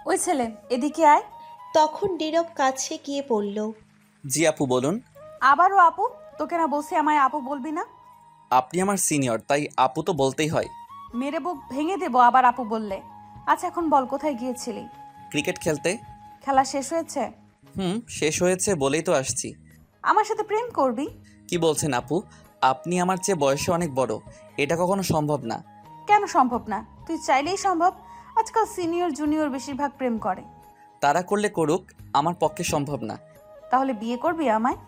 ওই ছেলে, এদিকে আয়। তখন নীরব কাছে গিয়ে বলল, জি আপু বলুন। আবারও আপু? তোকে না বলছি আমায় আপু বলবি না? আপনি আমার সিনিয়র, তাই আপু তো বলতেই হয়। মেরে বুক ভেঙে দেবো আবার আপু বললে। আচ্ছা, এখন বল কোথায় গিয়েছিলি? ক্রিকেট খেলতে। খেলা শেষ হয়েছে? শেষ হয়েছে বলেই তো আসছি। আমার সাথে প্রেম করবি? কি বলছেন আপু? আপনি আমার চেয়ে বয়সে অনেক বড়। এটা কখনো সম্ভব না। কেন সম্ভব না? তুই চাইলেই সম্ভব। আজকাল সিনিয়র জুনিয়র বেশিরভাগ প্রেম করে। তারা করলে করুক, আমার পক্ষে সম্ভব না। তাহলে বিয়ে করবি আমায়?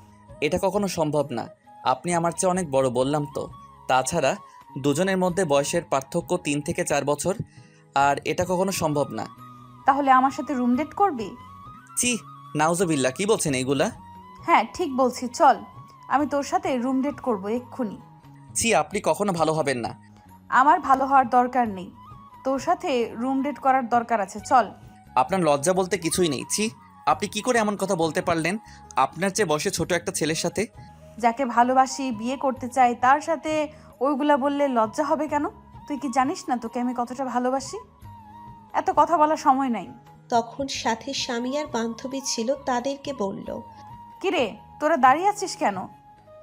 এটা কখনো সম্ভব না। আপনি আমার চেয়ে অনেক বড়, বললাম তো। তাছাড়া দুজনের মধ্যে বয়সের পার্থক্য 3 থেকে 4 বছর, আর এটা কখনো সম্ভব না। তাহলে আমার সাথে রুম ডেট করবি? চি, নাউজুবিল্লাহ, কি বলছেন এইগুলা? হ্যাঁ ঠিক বলছি, চল। আমি তোর সাথে রুম ডেট করবো এক্ষুনি। চি, আপনি কখনো ভালো হবেন না। আমার ভালো হওয়ার দরকার নেই, তোর সাথে রুম ডেট করার দরকার আছে, চল। আপনার লজ্জা বলতে কিছুই নেই। ছি, আপনি কি করে এমন কথা বলতে পারলেন আপনার চেয়ে বয়সে ছোট একটা ছেলের সাথে? যাকে ভালোবাসি, বিয়ে করতে চাই, তার সাথে ওইগুলা বললে লজ্জা হবে কেন? তুই কি জানিস না তোকে আমি কতটা ভালোবাসি? এত কথা বলার সময় নাই। তখন সাথে স্বামী আর বান্ধবী ছিল, তাদেরকে বলল, কিরে, তোরা দাঁড়িয়ে আছিস কেন?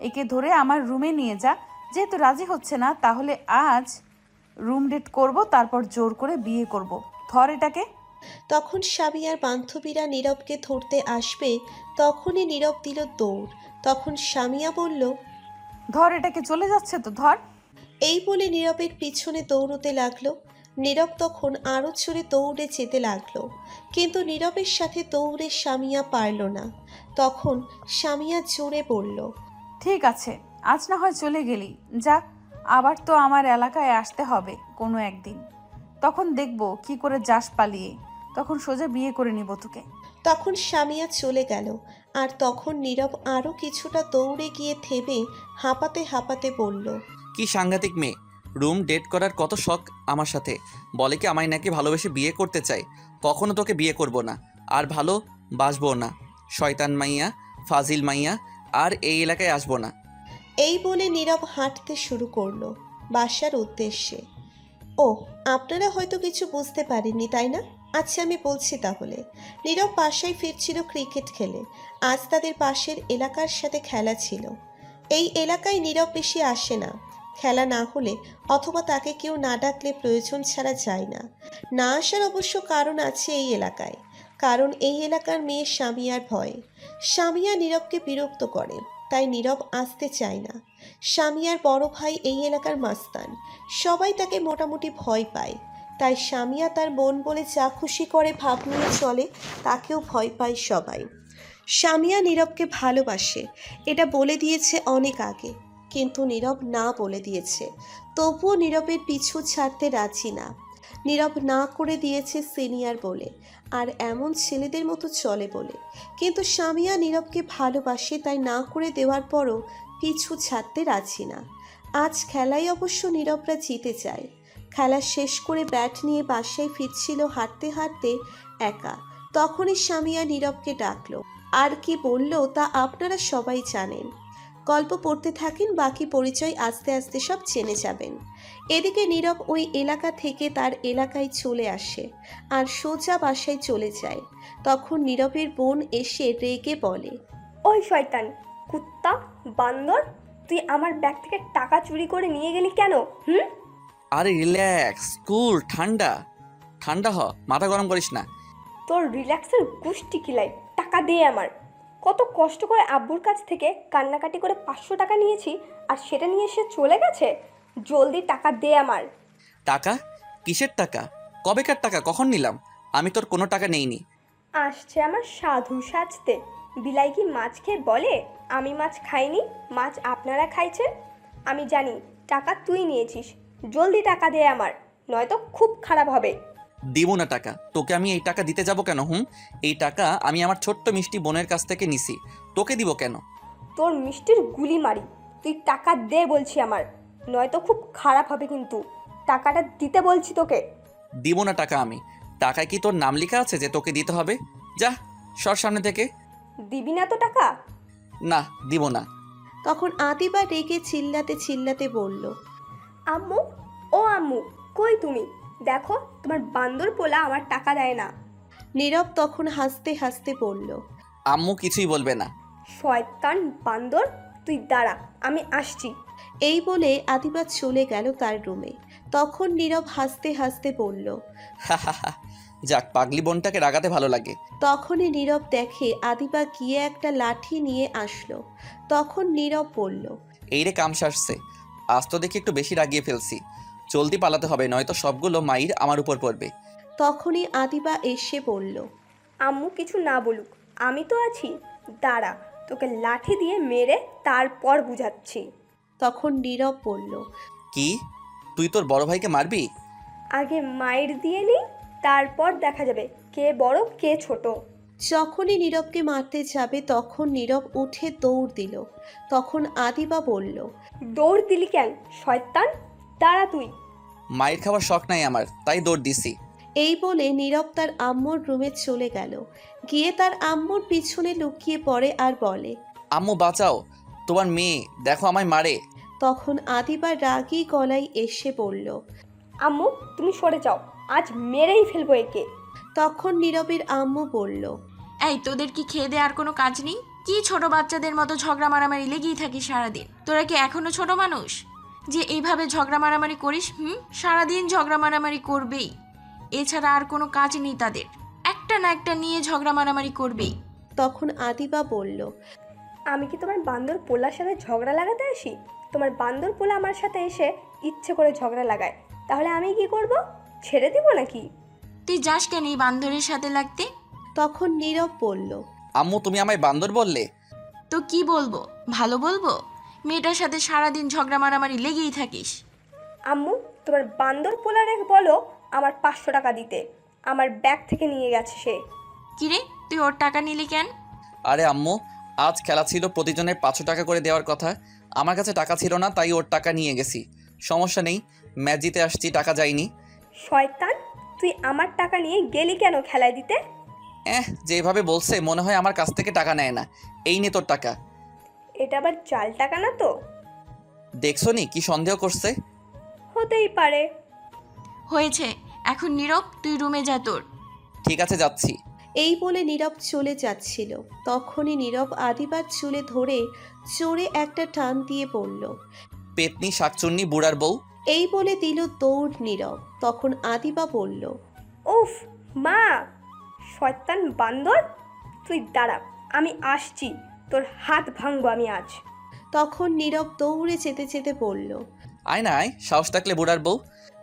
একে ধরে আমার রুমে নিয়ে যা। যেহেতু রাজি হচ্ছে না, তাহলে আজ রুম ডেট করব, তারপর জোর করে বিয়ে করব। ধর এটাকে। তখন স্বামী আর বান্ধবীরা নীরবকে ধরতে আসবে, তখনই নীরব দিল দৌড়। তখন স্বামীয়া বলল, ধর এটাকে, চলে যাচ্ছে তো, ধর। এই বলে নীরবের পিছনে দৌড়তে লাগলো। নীরব তখন আরও জোরে দৌড়ে যেতে লাগলো, কিন্তু নীরবের সাথে দৌড়ে স্বামীয়া পারল না। তখন স্বামীয়া জোরে বলল, ঠিক আছে, আজ না হয় চলে গেলি, যা। আবার তো আমার এলাকায় আসতে হবে কোনো একদিন। তখন দেখব কি করে যাস পালিয়ে। তখন সোজা বিয়ে করে নিব তোকে। তখন স্বামীয়া চলে গেল। আর তখন নীরব আরও কিছুটা দৌড়ে গিয়ে থেমে হাঁপাতে হাঁপাতে বলল, কি সাংঘাতিক মেয়ে! রুম ডেট করার কত শখ আমার সাথে। বলে কি আমায় নাকি ভালোবেসে বিয়ে করতে চাই। কখনো তোকে বিয়ে করব না, আর ভালো বাসবো না। শয়তান মাইয়া, ফাজিল মাইয়া, আর এই এলাকায় আসবো না। এই বলে নীরব হাঁটতে শুরু করলো বাসার উদ্দেশ্যে। ও, আপনারা হয়তো কিছু বুঝতে পারেননি তাই না? আচ্ছা আমি বলছি তাহলে। নীরব বাসায় ফিরছিল ক্রিকেট খেলে। আজ তাদের পাশের এলাকার সাথে খেলা ছিল। এই এলাকায় নীরব বেশি আসে না। খেলা না হলে অথবা তাকে কেউ না ডাকলে প্রয়োজন ছাড়া যায় না। না আসার অবশ্য কারণ আছে এই এলাকায়। কারণ এই এলাকার মেয়ে স্বামীয়ার ভয়ে। স্বামীয়া নীরবকে বিরক্ত করে, তাই নীরব আসতে চায় না। স্বামীয়ার বড় ভাই এই এলাকার মাস্তান। সবাই তাকে মোটামুটি ভয় পায়। তাই স্বামীয়া তার মন বলে যা খুশি করে ভাব নিয়ে চলে, তাকেও ভয় পায় সবাই। স্বামীয়া নীরবকে ভালোবাসে, এটা বলে দিয়েছে অনেক আগে। কিন্তু নীরব না বলে দিয়েছে। তবুও নীরবের পিছু ছাড়তে রাজি না। নীরব না করে দিয়েছে সিনিয়র বলে, আর এমন ছেলেদের মতো চলে বলে। কিন্তু স্বামীয়া নীরবকে ভালোবাসে, তাই না করে দেওয়ার পরও পিছু ছাড়তে রাজি না। আজ খেলায় অবশ্য নীরবরা জিতে যায়। খেলা শেষ করে ব্যাট নিয়ে বাসায় ফিরছিল হাঁটতে হাঁটতে একা। তখনই স্বামীয়া নীরবকে ডাকলো। আর কি বলল তা আপনারা সবাই জানেন। গল্প পড়তে থাকেন, বাকি পরিচয় আস্তে আস্তে সব জেনে যাবেন। এদিকে নীরব ওই এলাকা থেকে তার এলাকায় চলে আসে আর সোজা বাসায় চলে যায়। তখন নীরবের বোন এসে রেগে বলে, ওই শয়তান, কুত্তা, বান্দর, তুই আমার ব্যাগ থেকে টাকা চুরি করে নিয়ে গেলি কেন? আরে রিল্যাক্স, কুল, ঠান্ডা ঠান্ডা হ, মাথা গরম করিস না। তোর রিল্যাক্সের গুষ্টি কিলাই, টাকা দে আমার। কত কষ্ট করে আব্বুর কাছ থেকে কান্নাকাটি করে 500 টাকা নিয়েছি, আর সেটা নিয়ে সে চলে গেছে। জলদি টাকা দে আমার। টাকা? কিসের টাকা? কবেকার টাকা? কখন নিলাম? আমি তোর কোনো টাকা নেইনি। আসছে আমার সাধু সাজতে। বিলাই কি মাছ খেয়ে বলে আমি মাছ খাইনি, মাছ আপনারা খাইছেন? আমি জানি টাকা তুই নিয়েছিস। জলদি টাকা দে আমার, নয়তো খুব খারাপ হবে। দিব না টাকা। তোকে আমি এই টাকা দিতে যাব কেন? এই টাকা আমি আমার ছোট্ট মিষ্টি বোনের কাছ থেকে নিছি। তোকে দিব কেন? তোর মিষ্টির গুলি মারি। তুই টাকা দে বলছি আমার, নয়তো খুব খারাপ হবে কিন্তু। টাকাটা দিতে বলছি তোকে। দিব না টাকা আমি। টাকায় কি তোর নাম লেখা আছে যে তোকে দিতে হবে? যা, সর সামনে থেকে। দিবি না তো টাকা? না, দিব না। তখন আদিবা রেগে চিল্লাতে চিল্লাতে বলল, আম্মু, ও আম্মু, কই তুমি? দেখো তোমার বান্দর পোলা আমার টাকা দেয় না। নীরব তখন হাসতে হাসতে বলল, আম্মু কিছুই বলবে না। শয়তান বান্দর, তুই দাঁড়া, আমি আসছি। এই বলে আদিবা চলে গেল তার রুমে। তখন নীরব হাসতে হাসতে বলল। যাক, পাগলি বোনটাকে রাগাতে ভালো লাগে। তখনই নীরব দেখে আদিবা গিয়ে একটা লাঠি নিয়ে আসলো। তখন নীরব বলল, এই রে, কাম সারছে। আজ তো দেখি একটু বেশি রাগিয়ে ফেলছি। জলদি পালাতে হবে, নয়তো সবগুলো মাইর আমার উপর পড়বে। তখনই আদিবা এসে বলল, আম্মু কিছু না বলুক, আমি তো আছি। দাঁড়া, তোকে লাঠি দিয়ে মেরে তারপর বুঝাচ্ছি। তখন নীরব বলল, কি, তুই তোর বড় ভাইকে মারবি? আগে মাইর দিয়ে নি, তারপর দেখা যাবে কে বড় কে ছোট। যখনই নীরবকে মারতে যাবে তখন নীরব উঠে দৌড় দিল। তখন আদিবা বলল, দৌড় দিলি কেন শয়তান? দাঁড়া তুই। মায়ের খাওয়ার শখ নাই আমার, তাই দৌড় দিছি। এই বলে নীরব তার আম্মুর রুমে চলে গেল। গিয়ে তার আম্মুর পিছনে লুকিয়ে পড়ে আর বলে, আম্মু বাঁচাও, তোমার মেয়ে দেখো আমায় মারে। তখন আদিবা রাগী গলায় এসে বলল। আম্মু তুমি সরে যাও, আজ মেরেই ফেলবো একে। তখন নীরবের আম্মু বলল, এই তোদের কি খেয়ে দেওয়ার কোনো কাজ নেই? কি ছোট বাচ্চাদের মতো ঝগড়া মারামারি লেগেই থাকিস সারাদিন? তোরা কি এখনো ছোট মানুষ যে এইভাবে ঝগড়া মারামারি করিস? সারাদিন ঝগড়া মারামারি করবেই, এছাড়া আর কোনো কাজ নেই তাদের। একটা না একটা নিয়ে ঝগড়া মারামারি করবেই। তখন আদিবা বলল, আমি কি তোমার বান্দর পোলার সাথে ঝগড়া লাগাতে আসি? তোমার বান্দর পোলা আমার সাথে এসে ইচ্ছে করে ঝগড়া লাগায়, তাহলে আমি কি করব? ছেড়ে দিব নাকি? তুই যাস কেন এই বান্দরের সাথে লাগতে? তখন নীরব বলল, আম্মু তুমি আমায় বান্দর বললে? তো কি বলবো, ভালো বলবো? মেয়েটার সাথে সারাদিন ঝগড়া মারামারি লেগেই থাকিস। আম্মু তোমার বান্দর পোলারে বলো আমার 500 টাকা দিতে, আমার ব্যাগ থেকে নিয়ে গেছে সে। কিরে, তুই ওর টাকা নিলি কেন? আরে আম্মু, আজ খেলা ছিল, প্রতিজনের 500 টাকা করে দেওয়ার কথা। আমার কাছে টাকা ছিল না, তাই ওর টাকা নিয়ে গেছি। সমস্যা নেই, ম্যাচ জিতে আসছি, টাকা যায়নি। শয়তান, তুই আমার টাকা নিয়ে গেলি কেন খেলায় দিতে? যেভাবে বলছে মনে হয় আমার কাছ থেকে টাকা নেয় না। এই নে তোর টাকা। এটা আবার জাল টাকা না তো? দেখছো নি কি সন্দেহ করছে? হতেই পারে। হয়েছে, এখন নীরব, তুই রুমে যা তোর। ঠিক আছে, যাচ্ছি। এই বলে নীরব চলে যাচ্ছিল। তখনই নীরব আদিবার চুলে ধরে জোরে একটা টান দিয়ে বলল, পেতনি শাকচুন্নি বুড়ার বউ। এই বলে দিল দৌড় নীরব। তখন আদিবা বলল, উফ মা, শয়তান বান্দর, তুই দাঁড়া, আমি আসছি, তোর হাত ভাঙবো আমি আজ। তখন নীরব দৌড়ে যেতে যেতে বলল। আয় না আয়, সাহস থাকলে বুড়ার বউ।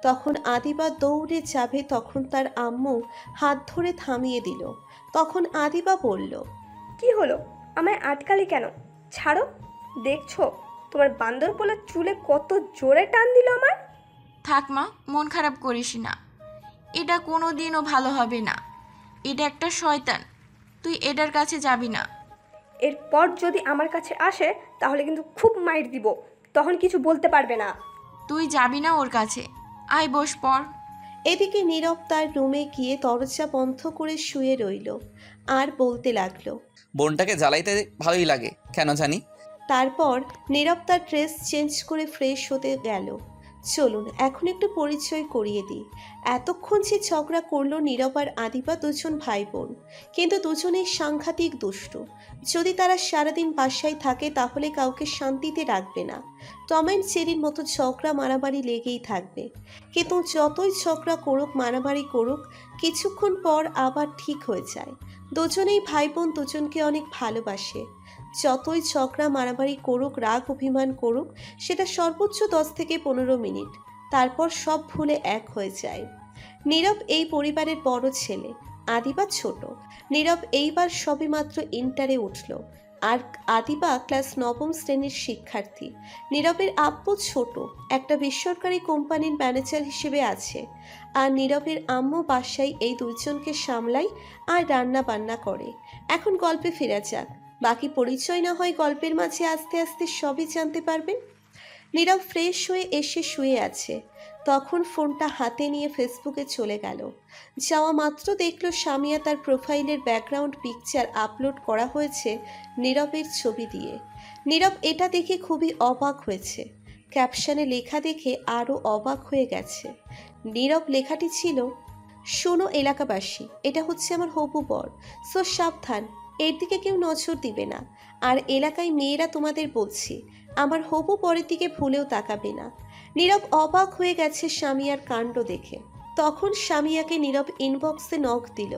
তখন আদিবা দৌড়ে যাবে, তখন তার আম্মু হাত ধরে থামিয়ে দিল। তখন আদিবা বলল, কি হলো, আমায় আটকালি কেন? ছাড়ো, দেখছো তোমার বান্দর পোলার চুলে কত জোরে টান দিল আমার। থাক মা, মন খারাপ করিস না, এটা কোনো দিনও ভালো হবে না। এটা একটা শয়তান, তুই এটার কাছে যাবি না। এরপর যদি আমার কাছে আসে তাহলে কিন্তু খুব মাইর দিব, তখন কিছু বলতে পারবে না। তুই যাবি না ওর কাছে, আয় বস পড়। এদিকে নীরব তার রুমে গিয়ে দরজা বন্ধ করে শুয়ে রইল আর বলতে লাগলো। বোনটাকে জ্বালাইতে ভালোই লাগে কেন জানি। তারপর নীরব তার ড্রেস চেঞ্জ করে ফ্রেশ হতে গেল। চলুন এখন একটু পরিচয় করিয়ে দিই। এতক্ষণ যে ঝগড়া করলো নীরব আর আদিবা দুজন ভাই বোন, কিন্তু দুজনেই সাংঘাতিক দুষ্টু। যদি তারা সারাদিন বাসায় থাকে তাহলে কাউকে শান্তিতে রাখবে না। টম অ্যান্ড জেরির মতো ঝগড়া মারামারি লেগেই থাকবে। কিন্তু যতই ঝগড়া করুক মারামারি করুক, কিছুক্ষণ পর আবার ঠিক হয়ে যায়। দুজনেই ভাই বোন দুজনকে অনেক ভালোবাসে। যতই ঝগড়া মারামারি করুক, রাগ অভিমান করুক, সেটা সর্বোচ্চ 10 থেকে 15 মিনিট, তারপর সব ভুলে এক হয়ে যায়। নীরব এই পরিবারের বড় ছেলে, আদিবা ছোট। নীরব এইবার সবেমাত্র ইন্টারে উঠল, আর আদিবা ক্লাস 9ম শ্রেণীর শিক্ষার্থী। নীরবের আব্বু ছোট একটা বেসরকারি কোম্পানির ম্যানেজার হিসেবে আছে, আর নীরবের আম্মু বাসায় এই দুইজনকে সামলায় আর রান্না বান্না করে। এখন গল্পে ফেরা যাক। বাকি পরিচয় না হয় গল্পের মাঝে আস্তে আস্তে সবই জানতে পারবেন। নীরব ফ্রেশ হয়ে এসে শুয়ে আছে। তখন ফোনটা হাতে নিয়ে ফেসবুকে চলে গেল। যাওয়া মাত্র দেখল সামিয়া তার প্রোফাইলের ব্যাকগ্রাউন্ড পিকচার আপলোড করা হয়েছে নীরবের ছবি দিয়ে। নীরব এটা দেখে খুবই অবাক হয়েছে। ক্যাপশনে লেখা দেখে আরও অবাক হয়ে গেছে। নীরব লেখাটি ছিল, শোনো এলাকাবাসী, এটা হচ্ছে আমার হবু বর, সো সাবধান, এর দিকে কেউ নজর দিবে না। আর এলাকায় মেয়েরা তোমাদের বলছি, আমার হবু বরের দিকে ভুলেও তাকাবে না। নীরব অবাক হয়ে গেছে স্বামীয়ার কাণ্ড দেখে। তখন স্বামীয়াকে নীরব ইনবক্সে নক দিল,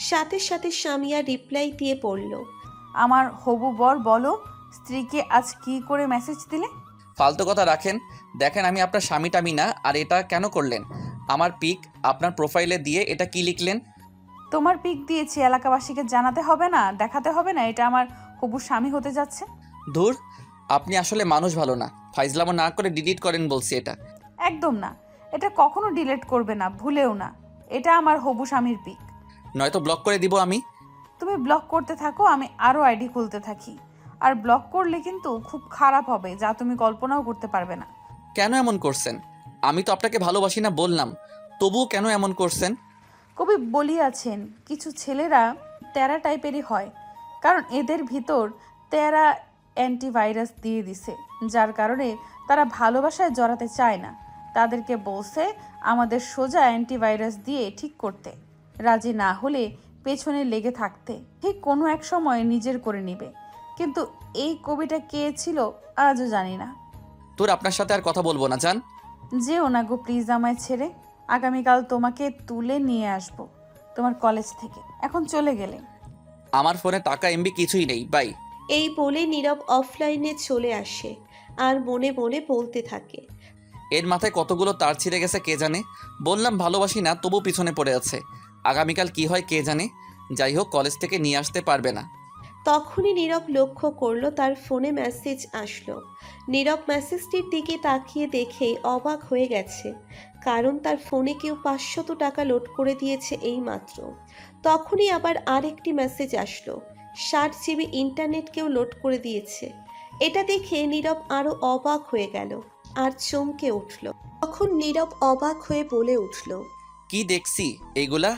সাথে সাথে স্বামীয়া রিপ্লাই দিয়ে পড়ল, আমার হবু বর বলো, স্ত্রীকে আজ কি করে মেসেজ দিলে? ফালতু কথা রাখেন। দেখেন আমি আপনার স্বামী টামি না। আর এটা কেন করলেন? আমার পিক আপনার প্রোফাইলে দিয়ে এটা কি লিখলেন? তোমার পিক দিয়েছি, এলাকাবাসীকে জানাতে হবে না, দেখাতে হবে না এটা আমার হবু স্বামী হতে যাচ্ছে? ধুর, আপনি আসলে মানুষ ভালো না। ফাইজলামো না করে ডিলিট করেন বলছি এটা। একদম না, এটা কখনো ডিলিট করবে না, ভুলেও না। এটা আমার হবু স্বামীর পিক। নয়তো ব্লক করে দিব আমি। তুমি ব্লক করতে থাকো, আমি আরও আইডি খুলতে থাকি। আর ব্লক করলে কিন্তু খুব খারাপ হবে, যা তুমি কল্পনাও করতে পারবে না। কেন এমন করছেন? আমি তো আপনাকে ভালোবাসি না বললাম, তবুও কেন এমন করছেন? কবি বলিয়াছেন, কিছু ছেলেরা তেরা টাইপেরই হয়, কারণ এদের ভিতর তেরা অ্যান্টিভাইরাস দিয়ে দিছে, যার কারণে তারা ভালোবাসায় জড়াতে চায় না। তাদেরকে বলছে আমাদের সোজা অ্যান্টিভাইরাস দিয়ে ঠিক করতে, রাজি না হলে পেছনে লেগে থাকতে, ঠিক কোনো এক সময় নিজের করে নিবে। কিন্তু এই কবিটা কে ছিল আজও জানি না। তোর আপনার সাথে আর কথা বলবো না, জান। যেও না গো প্লিজ আমায় ছেড়ে। আগামীকাল তোমাকে তুলে নিয়ে আসবো তোমার কলেজ থেকে, এখন চলে গেলে। আমার ফোনে টাকা এমবি কিছুই নেই, বাই। এই বলে নীরব অফলাইনে চলে আসে আর মনে মনে বলতে থাকে, এর মাথায় কতগুলো তার ছিঁড়ে গেছে কে জানে। বললাম ভালোবাসি না, তবু পিছনে পড়ে আছে। আগামীকাল কি হয় কে জানে। যাই হোক, কলেজ থেকে নিয়ে আসতে পারবে না। তখনই নীরব লক্ষ্য করলো তার ফোনে মেসেজ আসলো। নীরব মেসেজটির দিকে তাকিয়ে দেখেই অবাক হয়ে গেছে, কারণ তার ফোনে কেউ 500 টাকা লোড করে দিয়েছে এই মাত্র। তখনই আবার আরেকটি মেসেজ আসলো, 60 জিবি ইন্টারনেট কেউ লোড করে দিয়েছে। এটা দেখে নীরব আরো অবাক হয়ে গেল আর চমকে উঠল। তখন নীরব অবাক হয়ে বলে উঠল, কি দেখছি এইগুলা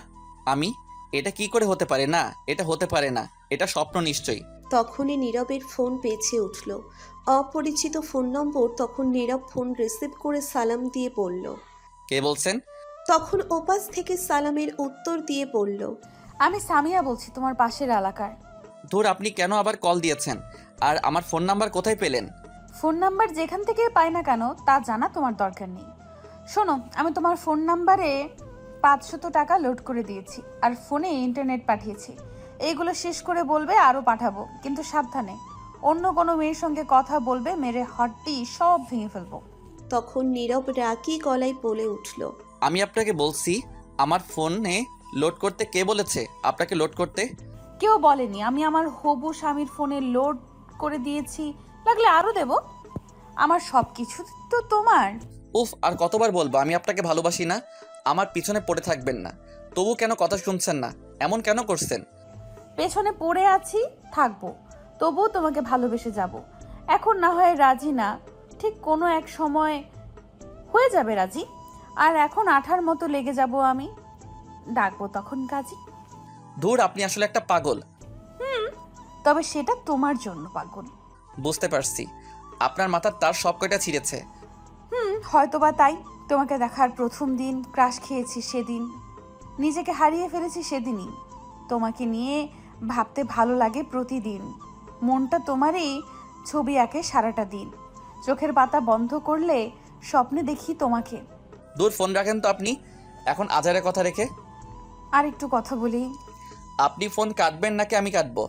আমি? এটা কি করে হতে পারে? না, এটা হতে পারে না, এটা স্বপ্ন নিশ্চয়ই। তখনই নীরবের ফোন বেজে উঠল। অপরিচিত ফোন নম্বর। তখন নীরব ফোন রিসিভ করে সালাম দিয়ে বলল। কে বলছেন? তখন ওপাশ থেকে সালামের উত্তর দিয়ে বলল, আমি সামিয়া বলছি, তোমার পাশের এলাকার। ধুর, আপনি কেন আবার কল দিয়েছেন? আর আমার ফোন নাম্বার কোথায় পেলেন? ফোন নাম্বার যেখান থেকে পাই না কেন তা জানা তোমার দরকার নেই। শোনো, আমি তোমার ফোন নাম্বারে 500 টাকা লোড করে দিয়েছি আর ফোনে ইন্টারনেট পাঠিয়েছি। এইগুলো শেষ করে বলবে আরও পাঠাবো, কিন্তু সাবধানে। অন্য কোনো মেয়ের সঙ্গে কথা বলবে, মেরে হাড্ডি সব ভেঙে ফেলবো। তখন নীরব রাগী গলায় বলে উঠল, আমি আপনাকে বলছি আমার ফোনে লোড করতে। কে বলেছে আপনাকে লোড করতে? কেউ বলেনি, আমি আমার হবু স্বামীর ফোনে লোড করে দিয়েছি, লাগলে আরও দেব। আমার সব কিছু তো তোমার। উফ, আর কতবার বলবো আমি আপনাকে ভালোবাসি না? আমার পিছনে পড়ে থাকবেন না। তবু কেন কথা শুনছেন না? এমন কেন করছেন? পেছনে পড়ে আছি, থাকবো, তবুও তোমাকে ভালোবেসে যাব। এখন না হয় রাজি না, ঠিক কোনো এক সময় হয়ে যাবে রাজি। আর এখন আঠার মতো লেগে যাব আমি, ডাকবো তখন কাজী। ধুর, আপনি আসলে একটা পাগল। তবে সেটা তোমার জন্য পাগল। বুঝতে পারছি, আপনার মাথার তার সব কয়টা ছিঁড়েছে। হয়তোবা তাই। তোমাকে দেখার প্রথম দিন ক্রাশ খেয়েছি সেদিন, নিজেকে হারিয়ে ফেলেছি সেদিনই। তোমাকে নিয়ে ভাবতে ভালো লাগে প্রতিদিন, মনটা তোমারই ছবি আঁকে সারাটা দিন। চোখের পাতা বন্ধ করলে স্বপ্নে দেখি তোমাকে। দূর, ফোন রাখেন তো আপনি এখন আজারের কথা রেখে। আর একটু কথা বলি। আপনি ফোন কাটবেন নাকি আমি কাটবো?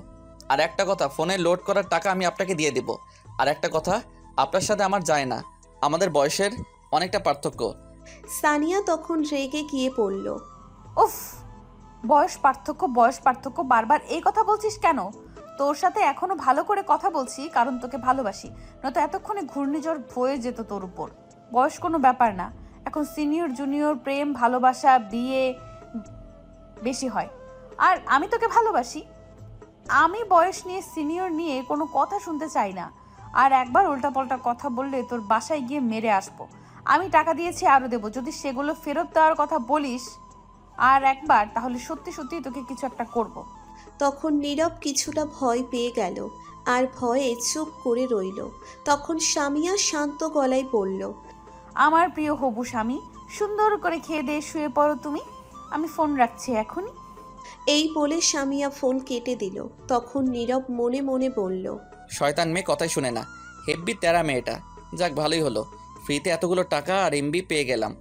আর একটা কথা, ফোনে লোড করার টাকা আমি আপনাকে দিয়ে দেব। আর একটা কথা, আপনার সাথে আমার যায় না, আমাদের বয়সের অনেকটা পার্থক্য। সানিয়া তখন রেগে গিয়ে বলল, উফ, বয়স পার্থক্য বারবার এই কথা বলছিস কেন? তোর সাথে এখনো ভালো করে কথা বলছি কারণ তোকে ভালোবাসি, নয়তো এতক্ষণে ঘূর্ণিঝড় বয়ে যেত তোর উপর। বয়স কোনো ব্যাপার না, এখন সিনিয়র জুনিয়র প্রেম ভালোবাসা বিয়ে বেশি হয়। আর আমি তোকে ভালোবাসি। আমি বয়স নিয়ে সিনিয়র নিয়ে কোনো কথা শুনতে চাই না। আর একবার উল্টাপাল্টা কথা বললে তোর বাসায় গিয়ে মেরে আসবো। আমি টাকা দিয়েছি, আরও দেবো, যদি সেগুলো ফেরত দেওয়ার কথা বলিস আর একবার, তাহলে সত্যি সত্যি তোকে কিছু একটা করব। তখন নীরব কিছুটা ভয় পেয়ে গেল আর ভয়ে চুপ করে রইল। তখন সামিয়া শান্ত গলায় বলল, আমার প্রিয় হবু স্বামী, সুন্দর করে খেয়ে দিয়ে শুয়ে পড়ো তুমি। আমি ফোন রাখছি এখনই। এই বলে সামিয়া ফোন কেটে দিল। তখন নীরব মনে মনে বলল, শয়তান মেয়ে কথাই শুনে না, হেব্বি তেরা মেয়েটা। যাক ভালোই হলো, ফ্রিতে এতগুলো টাকা আর এমবি পেয়ে গেলাম।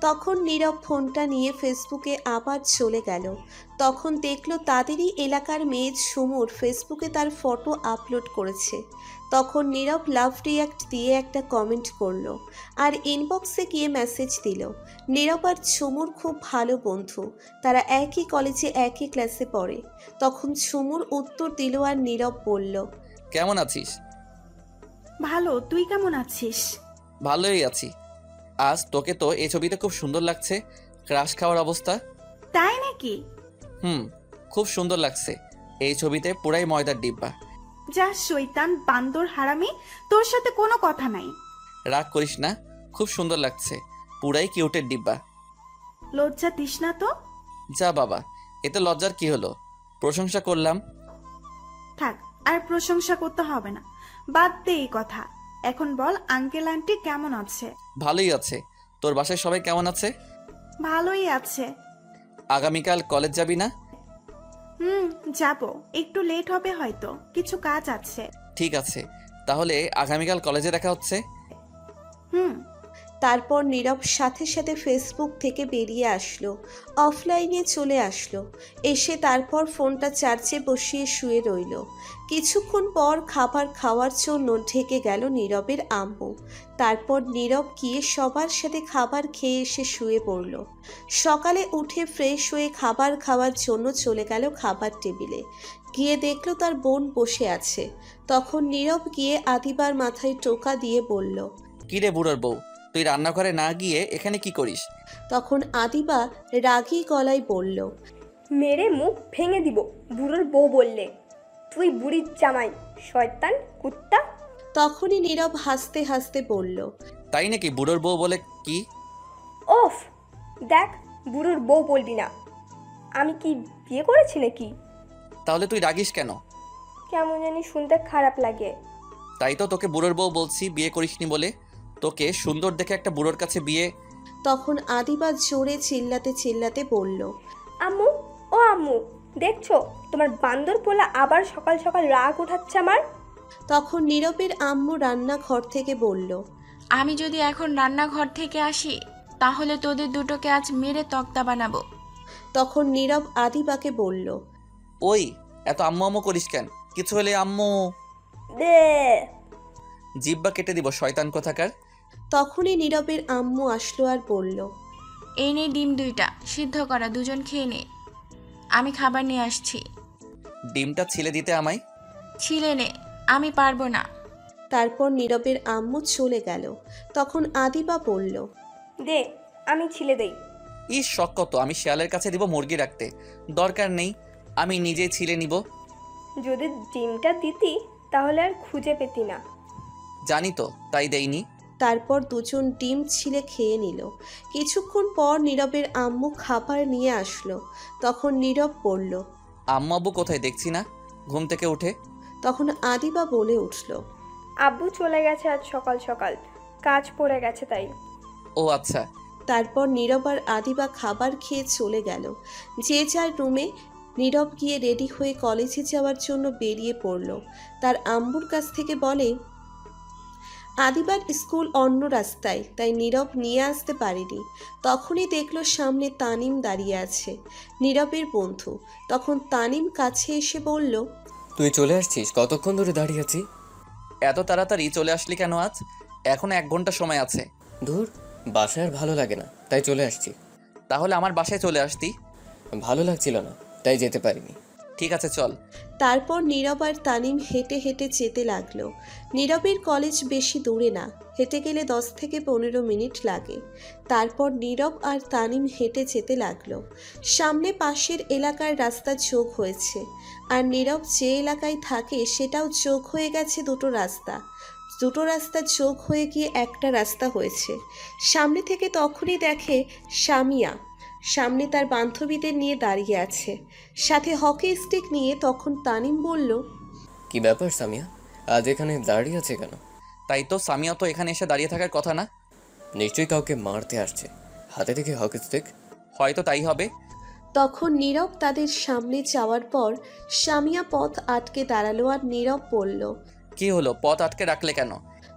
তখন নীরব ফোনটা নিয়ে ফেসবুকে আবার চলে গেল। তখন দেখল তাদেরই এলাকার মেয়ে ঝুমুর ফেসবুকে তার ফটো আপলোড করেছে। তখন নীরব লাভ রিয়াক্ট দিয়ে একটা কমেন্ট করলো আর ইনবক্সে গিয়ে মেসেজ দিল। নীরব আর ঝুমুর খুব ভালো বন্ধু, তারা একই কলেজে একই ক্লাসে পড়ে। তখন ঝুমুর উত্তর দিল আর নীরব বলল, কেমন আছিস? ভালো, তুই কেমন আছিস? ভালোই আছি। আজ তোকে তো এই ছবিতে খুব সুন্দর লাগছে, ক্রাশ খাওয়ার অবস্থা। তাই নাকি? খুব সুন্দর লাগছে। এই ছবিতে পুরাই ময়দার ডিব্বা। যা শয়তান বান্দর হারামি, তোর সাথে কোনো কথা নাই। রাগ করিস না, খুব সুন্দর লাগছে, পুরাই কিউটের ডিব্বা। লজ্জা দিস না তো। যা বাবা, এতে লজ্জার কি হলো, প্রশংসা করলাম। থাক, আর প্রশংসা করতে হবে না, বাদ দে এই কথা। এখন বল আঙ্কেল আন্টি কেমন আছে? ভালোই আছে। তোর বাসায় সবাই কেমন আছে? ভালোই আছে। আগামীকাল কলেজ যাবি না? যাব, একটু লেট হবে হয়তো, কিছু কাজ আছে। ঠিক আছে, তাহলে আগামীকাল কলেজে দেখা হচ্ছে। হুম। তারপর নীরব সাথে সাথে ফেসবুক থেকে বেরিয়ে আসলো, অফলাইনে চলে আসলো। এসে তারপর ফোনটা চার্জে বসিয়ে শুয়ে রইল। কিছুক্ষণ পর খাবার খাওয়ার জন্য ঢেকে গেল নীরবের আম্মু। তারপর নীরব গিয়ে সবার সাথে খাবার খেয়ে এসে শুয়ে পড়ল। সকালে উঠে ফ্রেশ হয়ে খাবার খাওয়ার জন্য চলে গেল খাবার টেবিলে। গিয়ে দেখলো তার বোন বসে আছে। তখন নীরব গিয়ে আদিবার মাথায় টোকা দিয়ে বলল, কিরে বুড়োর বউ, তুই রান্নাঘরে না গিয়ে এখানে কি করিস? তখন আদিবা রাগী গলায় বলল, মেরে মুখ ভেঙে দিব বুড়োর বউ বললে। তুই বুড়ির জামাই, শয়তান কুত্তা। তখনই নীরব হাসতে হাসতে বলল, তাই নাকি? বুড়োর বউ বলে কি? ওফ, দেখ, বুড়োর বউ বলবি না। আমি কি বিয়ে করেছি নাকি? তাহলে তুই রাগিস কেন? কেমন জানি শুনতে খারাপ লাগে। তাই তো তোকে বুড়োর বউ বলছি, বিয়ে করিসনি বলে। তোকে সুন্দর দেখে একটা বুড়োর কাছে বিয়ে। তখন আদিবা জোরে চিল্লাতে চিল্লাতে বলল, আম্মু, ও আম্মু, দেখছো তোমার বান্দর পোলা আবার সকাল সকাল রাগ উঠাচ্ছে আমার। তখন নীরবের আম্মু রান্নাঘর থেকে বলল, আমি যদি এখন রান্নাঘর থেকে আসি তাহলে তোদের দুটোকে আজ মেরে তক্তা বানাবো। তখন নীরব আদিবাকে বলল, ওই এত আম্মু আম্মু করিস কেন? কিছু হলে আম্মু দে। জিব্বা কেটে দিব, শয়তান কোথাকার। তখনই নীরবের আম্মু আসলো আর বলল, এই নে ডিম 2টা সিদ্ধ করা, দুজন খেয়ে নে, আমি খাবার নিয়ে আসছি। ডিমটা ছিলে দিতে আমায়। ছিলে নে, আমি পারবো না। তারপর নীরবের আম্মু চলে গেল। তখন আদিবা বলল, দে, আমি ছিলে দেই। শখ কত, আমি শিয়ালের কাছে দিব মুরগি রাখতে, দরকার নেই, আমি নিজেই ছিলে নিব। যদি ডিমটা দিতি তাহলে আর খুঁজে পেতি না। জানি তো, তাই দেইনি। তারপর দুজন ডিম ছিলে খেয়ে নিল। কিছুক্ষণ পর নীরবের আম্মু খাবার নিয়ে আসলো। তখন নীরব বলল, আম্মু আব্বু কোথায় দেখছি না ঘুম থেকে উঠে। তখন আদিবা বলে উঠল, আব্বু চলে গেছে আজ সকাল সকাল, কাজ পড়ে গেছে তাই। ও আচ্ছা। তারপর নীরব আর আদিবা খাবার খেয়ে চলে গেল। যে যার রুমে। নীরব গিয়ে রেডি হয়ে কলেজে যাওয়ার জন্য বেরিয়ে পড়ল। তার আম্মুর কাছ থেকে বলে, আদিবার স্কুল অন্য রাস্তায়, তাই নীরব নিয়ে আসতে পারেনি। তখনই দেখলো সামনে তানিম দাঁড়িয়ে আছে, নীরবের বন্ধু। তখন তানিম কাছে এসে বলল, তুই চলে আসছিস? কতক্ষণ ধরে দাঁড়িয়ে আছি। এত তাড়াতাড়ি চলে আসলি কেন আজ? এখনো 1 ঘন্টা সময় আছে। ধুর, বাসায় আর ভালো লাগে না, তাই চলে আসছি। তাহলে আমার বাসায় চলে আসতি। ভালো লাগছিল না, তাই যেতে পারিনি। ঠিক আছে চল। তারপর নীরব আর তানিম হেঁটে হেঁটে যেতে লাগলো। নীরবের কলেজ বেশি দূরে না, হেঁটে গেলে 10 থেকে 15 মিনিট লাগে। তারপর নীরব আর তানিম হেঁটে যেতে লাগলো। সামনে পাশের এলাকার রাস্তা যোগ হয়েছে, আর নীরব যে এলাকায় থাকে সেটাও যোগ হয়ে গেছে দুটো রাস্তা যোগ হয়ে গিয়ে একটা রাস্তা হয়েছে। সামনে থেকে তখনই দেখে সামিয়া সামনে তার বান্ধবীদের নিয়ে দাঁড়িয়ে আছে, সাথে হকি স্টিক নিয়ে। তখন তানিম বলল, কি ব্যাপার সামিয়া, আজ এখানে দাঁড়িয়ে আছে কেন? তাই তো, সামিয়া তো এখানে এসে দাঁড়িয়ে থাকার কথা না। নিশ্চয়ই কাউকে মারতে আসছে, হাতে থেকে হকি স্টিক। হয়তো তাই হবে। তখন নীরব তাদের সামনে যাওয়ার পর সামিয়া পথ আটকে দাঁড়ালো আর নীরব বলল। কি হলো, পথ আটকে রাখলে কেন?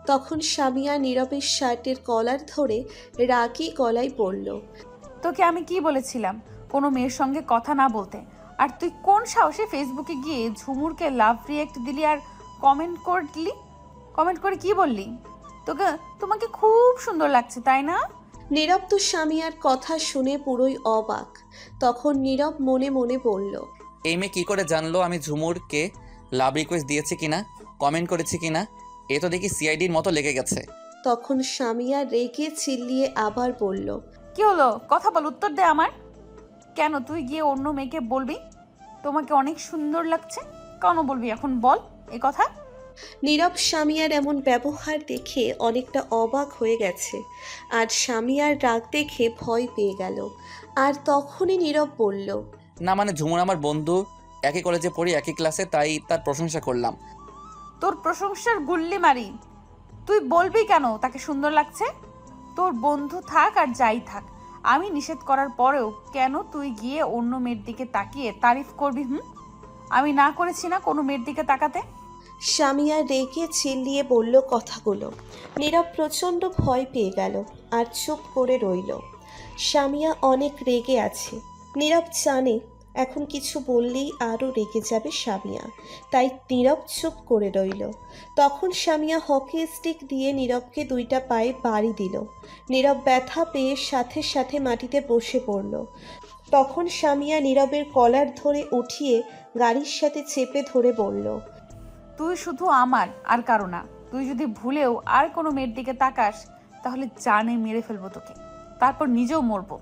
তখন সামিয়া নীরবের শার্টের কলার ধরে রাগী গলায় বলল। তোকে আমি কি বলেছিলাম কোনো মেয়ের সঙ্গে কথা না বলতে? আর তুই কোন সাহসে ফেসবুকে গিয়ে ঝুমুরকে লাভ রিয়েক্ট দিলি আর কমেন্ট করলি? কমেন্ট করে কি বললি? তোমাকে খুব সুন্দর লাগছে, তাই না? নীরব তো সামিয়ার কথা শুনে পুরোই অবাক। তখন নীরব মনে মনে বলল। এই মেয়ে কী করে জানলো আমি ঝুমুরকে লাভ রিকোয়েস্ট দিয়েছি কিনা, কমেন্ট করেছি কিনা? এ তো দেখি সিআইডির মতো লেগে গেছে। তখন সামিয়া রেগে চিল্লিয়ে আবার বলল। কি হলো, কথা বল, উত্তর দে আমার। কেন তুই গিয়ে অন্য মেয়েকে বলবি তোমাকে অনেক সুন্দর লাগছে? কেন বলবি এখন বল এই কথা? নীরব সামিয়ার এমন ব্যবহার দেখে অনেকটা অবাক হয়ে গেছে আর সামিয়ার রাগ দেখে ভয় পেয়ে গেল। আর তখনই নীরব বলল। না মানে ঝুমুর আমার বন্ধু, একই কলেজে পড়ি, একই ক্লাসে, তাই তার প্রশংসা করলাম। তোর প্রশংসার গুল্লি মারি। তুই বলবি কেন তাকে সুন্দর লাগছে? তোর বন্ধু থাক আর যাই থাক, আমি নিষেধ করার পরেও কেন তুই গিয়ে অন্য মেয়ের দিকে তাকিয়ে তারিফ করবি? আমি না করেছি না কোনো মেয়ের দিকে তাকাতে? সামিয়া রেগে চিল্লিয়ে বলল কথাগুলো। নীরব প্রচণ্ড ভয় পেয়ে গেল আর চুপ করে রইল। সামিয়া অনেক রেগে আছে। নীরব জানে এখন কিছু বললেই আরও রেগে যাবে সামিয়া, তাই নীরব চুপ করে রইল। তখন সামিয়া হকি স্টিক দিয়ে নীরবকে দুইটা পায়ে বাড়ি দিল। নীরব ব্যথা পেয়ে সাথে সাথে মাটিতে বসে পড়ল। তখন সামিয়া নীরবের কলার ধরে উঠিয়ে গাড়ির সাথে চেপে ধরে বলল। তুই শুধু আমার আর কারো না। তুই যদি ভুলেও আর কোনো মেয়ের দিকে তাকাস তাহলে জানে মেরে ফেলবো তোকে, তারপর নিজেও মরবো।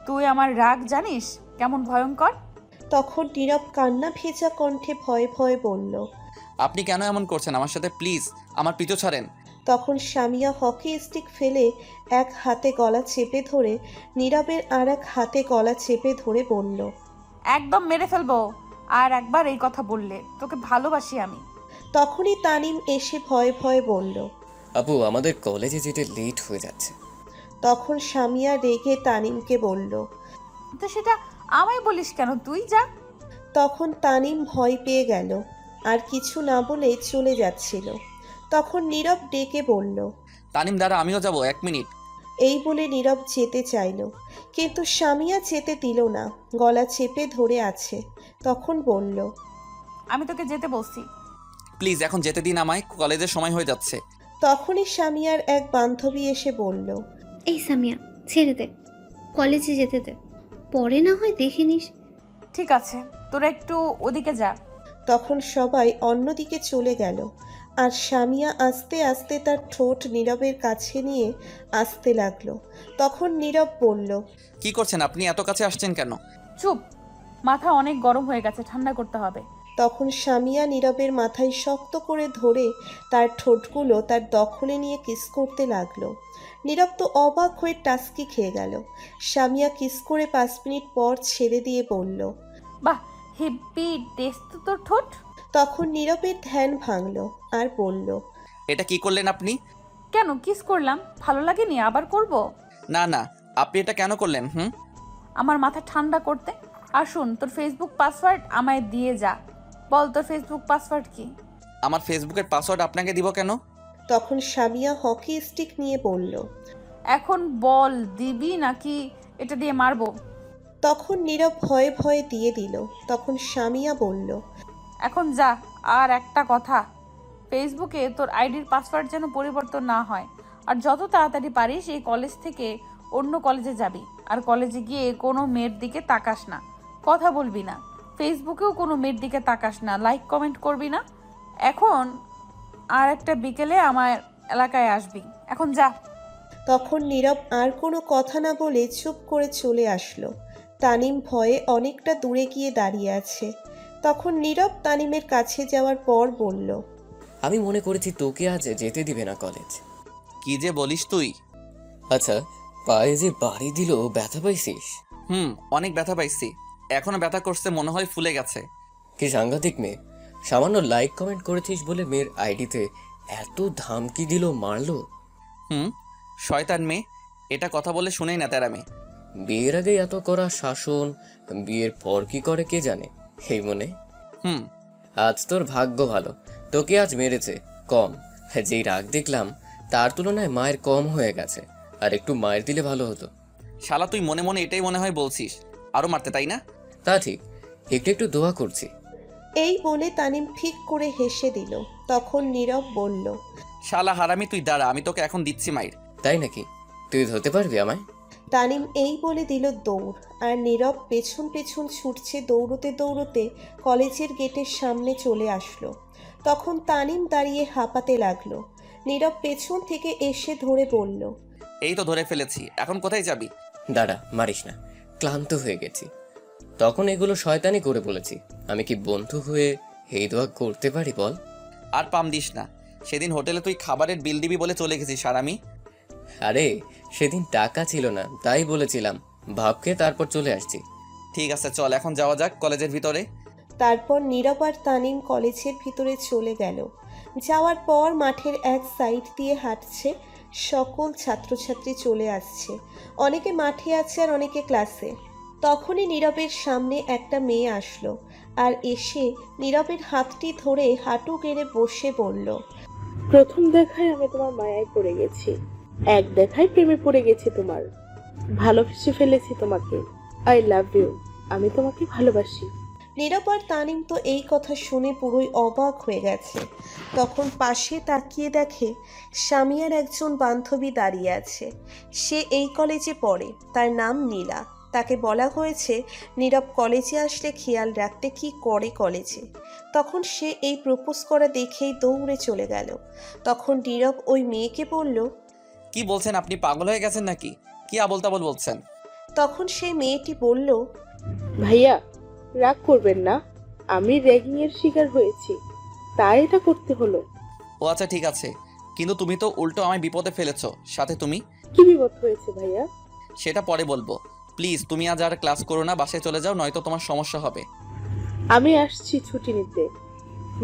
তুই আমার রাগ জানিস কেমন ভয়ঙ্কর? তখন নীরব কান্না ভেজা কণ্ঠে ভয়ে ভয়ে বলল। আপনি কেন এমন করছেন আমার সাথে? প্লিজ আমার পিছু ছাড়েন। তখন সামিয়া হকি স্টিক ফেলে এক হাতে গলা চেপে ধরে নীরবের আর এক হাতে গলা চেপে ধরে বলল। একদম মেরে ফেলবো আর একবার এই কথা বললে। তোকে ভালোবাসি আমি। তখনই তানিম এসে ভয়ে ভয়ে বলল। আপু, আমাদের কলেজে যেতে লেট হয়ে যাচ্ছে। তখন সামিয়া রেগে তানিমকে বলল। তো সেটা আমায় বলিস কেন? তুই যা। তখন তানিম ভয় পেয়ে গেল আর কিছু না বলে চলে যাচ্ছিল। তখন নীরব ডেকে বলল। তানিম দাঁড়া, আমিও যাব, 1 মিনিট। এই বলে নীরব যেতে চাইল, কিন্তু সামিয়া যেতে দিল না, গলা চেপে ধরে আছে। তখন বলল। আমি তোকে যেতে বলছি। প্লিজ এখন যেতে দিন আমায়, কলেজের সময় হয়ে যাচ্ছে। তখনই সামিয়ার এক বান্ধবী এসে বলল। এই সামিয়া, ছেড়ে দে, কলেজে যেতে দে, পরে না হয় দেখে নিস। ঠিক আছে, তোরা একটু ওদিকে যা। তখন সবাই অন্যদিকে চলে গেল আর সামিয়া আস্তে আস্তে তার ঠোঁট নীরবের কাছে নিয়ে আসতে লাগলো। তখন নীরব বলল। কি করছেন আপনি? এত কাছে আসছেন কেন? চুপ, মাথা অনেক গরম হয়ে গেছে, ঠান্ডা করতে হবে। তখন সামিয়া নীরবের মাথায় শক্ত করে ধরে তার ঠোঁটগুলো তার দখলে নিয়ে কিস করতে লাগলো। নীরব তো অবাক হয়ে টাস্কি খেয়ে গেল। সামিয়া কিস করে 5 মিনিট পর ছেড়ে দিয়ে বলল। বাহ, হেব্বি টেস্ট তো তোর ঠোঁট। তখন নীরবের ধ্যান ভাঙল আর বলল। এটা কি করলেন আপনি? কেন কিস করলাম? ভালো লাগেনি? আবার করব? না না, আপনি এটা কেন করলেন? আমার মাথা ঠান্ডা করতে। আর শুন, তোর ফেসবুক পাসওয়ার্ড আমায় দিয়ে যা। বল তোর ফেসবুক পাসওয়ার্ড কি? আমার ফেসবুকের পাসওয়ার্ড আপনাকে দিব কেন? তখন সামিয়া হকি স্টিক নিয়ে বলল। এখন বল, দিবি নাকি এটা দিয়ে মারবো? তখন নীরব ভয়ে ভয়ে দিয়ে দিল। তখন সামিয়া বলল। এখন যা। আর একটা কথা, ফেসবুকে তোর আইডির পাসওয়ার্ড যেন পরিবর্তন না হয়। আর যত তাড়াতাড়ি পারিস এই কলেজ থেকে অন্য কলেজে যাবি। আর কলেজে গিয়ে কোনো মেয়ের দিকে তাকাস না, কথা বলবি না, ফেসবুকেও কোনো মেয়ের দিকে তাকাস না, লাইক কমেন্ট করবি না। এখন আর একটা বিকেলে আমার এলাকায় আসবি। এখন যা। তখন নীরব আর কোনো কথা না বলে চুপ করে চলে আসলো। তানিম ভয়ে অনেকটা দূরে গিয়ে দাঁড়িয়ে আছে। তখন নীরব তানিমের কাছে যাওয়ার পর বলল। আমি মনে করেছি তোকে আজ যেতে দিবে না কলেজ। কি যে বলিস তুই? আচ্ছা, পায়ে যে বাড়ি দিল, ব্যথা পাইছিস? অনেক ব্যথা পাইছি, এখনো ব্যথা করছে, মনে হয় ফুলে গেছে। কি সাংঘাতিক মেয়ে! সামান্য লাইক কমেন্ট করেছিস বলে মেয়ের আইডিতে এত ধামকি দিল, মারলো। শয়তান মেয়ে, এটা কথা বলে শুনেই না তেরা মেয়ে। বিয়ের আগে এত করা শাসন, বিয়ের পর কি করে কে জানে। এই মনে হুম। আজ তোর ভাগ্য ভালো, তোকে আজ মেরেছে কম। যেই রাগ দেখলাম তার তুলনায় মায়ের কম হয়ে গেছে, আর একটু মায়ের দিলে ভালো হতো। শালা তুই মনে মনে এটাই মনে হয় বলছিস, আরও মারতে তাই না? তা ঠিক, একটু একটু দোয়া করছি। এই বলে তানিম ফিক করে হেসে দিল। তখন নীরব বলল, শালা হারামি তুই দাঁড়া, আমি তোকে এখন দিচ্ছি মাইর। তাই নাকি? তুই ধরতে পারবি আমায়? তানিম এই বলে দিল দৌড়, আর নীরব পেছন পেছন ছুটছে। দৌড়তে দৌড়তে কলেজের গেটের সামনে চলে আসলো। তখন তানিম দাঁড়িয়ে হাঁপাতে লাগলো। নীরব পেছন থেকে এসে ধরে বলল, এই তো ধরে ফেলেছি, এখন কোথায় যাবি? দাঁড়া, মারিস না, ক্লান্ত হয়ে গেছি। তখন এগুলো শয়তানি করে বলেছি, আমি কি বন্ধু হয়ে এই দোয়া করতে পারি বল? আর পাম দিস না, সেদিন হোটেলে তুই খাবারের বিল দিবি বলে চলে গেছিস হারামি। আরে সেদিন টাকা ছিল না, তাই বলেছিলাম ভাবকে, তারপর চলে আসছি। ঠিক আছে চল এখন যাওয়া যাক কলেজের ভিতরে। তারপর নীরব আর তানিম কলেজের ভিতরে চলে গেল। যাওয়ার পর মাঠের এক সাইড দিয়ে হাঁটছে। সকল ছাত্রছাত্রী চলে আসছে, অনেকে মাঠে আছে আর অনেকে ক্লাসে। তখনই নীরবের সামনে একটা মেয়ে আসলো, আর এসে নীরবের হাতটি ধরে হাঁটু গেড়ে বসে বলল, প্রথম দেখায় আমি তোমার মায়ায় পড়ে গেছি, এক দেখায় প্রেমে পড়ে গেছি তোমার, ভালোবেসে ফেলেছি তোমাকে। আই লাভ ইউ, আমি তোমাকে ভালোবাসি। নীরব আর তানিম তো এই কথা শুনে পুরোই অবাক হয়ে গেছে। তখন পাশে তাকিয়ে দেখে সামিয়ার একজন বান্ধবী দাঁড়িয়ে আছে। সে এই কলেজে পড়ে, তার নাম নীলা। তাকে বলা হয়েছে নীরব কলেজে আসলে খেয়াল রাখতে কি করে কলেজে। তখন সে এই প্রপোজ করা দেখেই দৌড়ে চলে গেল। তখন নীরব ওই মেয়েকে বলল, কি বলছেন আপনি, পাগল হয়ে গেছেন নাকি? কি আবল তাবল বলছেন? তখন সেই মেয়েটি বলল, ভাইয়া রাগ করবেন না, আমি র্যাগিং এর শিকার হয়েছি, তাই এটা করতে হলো। ও আচ্ছা ঠিক আছে, কিন্তু তুমি তো উল্টো আমায় বিপদে ফেলেছো। সাথে তুমি কি বিপদ হয়েছে ভাইয়া? সেটা পরে বলবো। প্লিজ তুমি আজ আর ক্লাস করো না, বাসায় চলে যাও, নয়তো তোমার সমস্যা হবে। আমি আসছি ছুটি নিতে,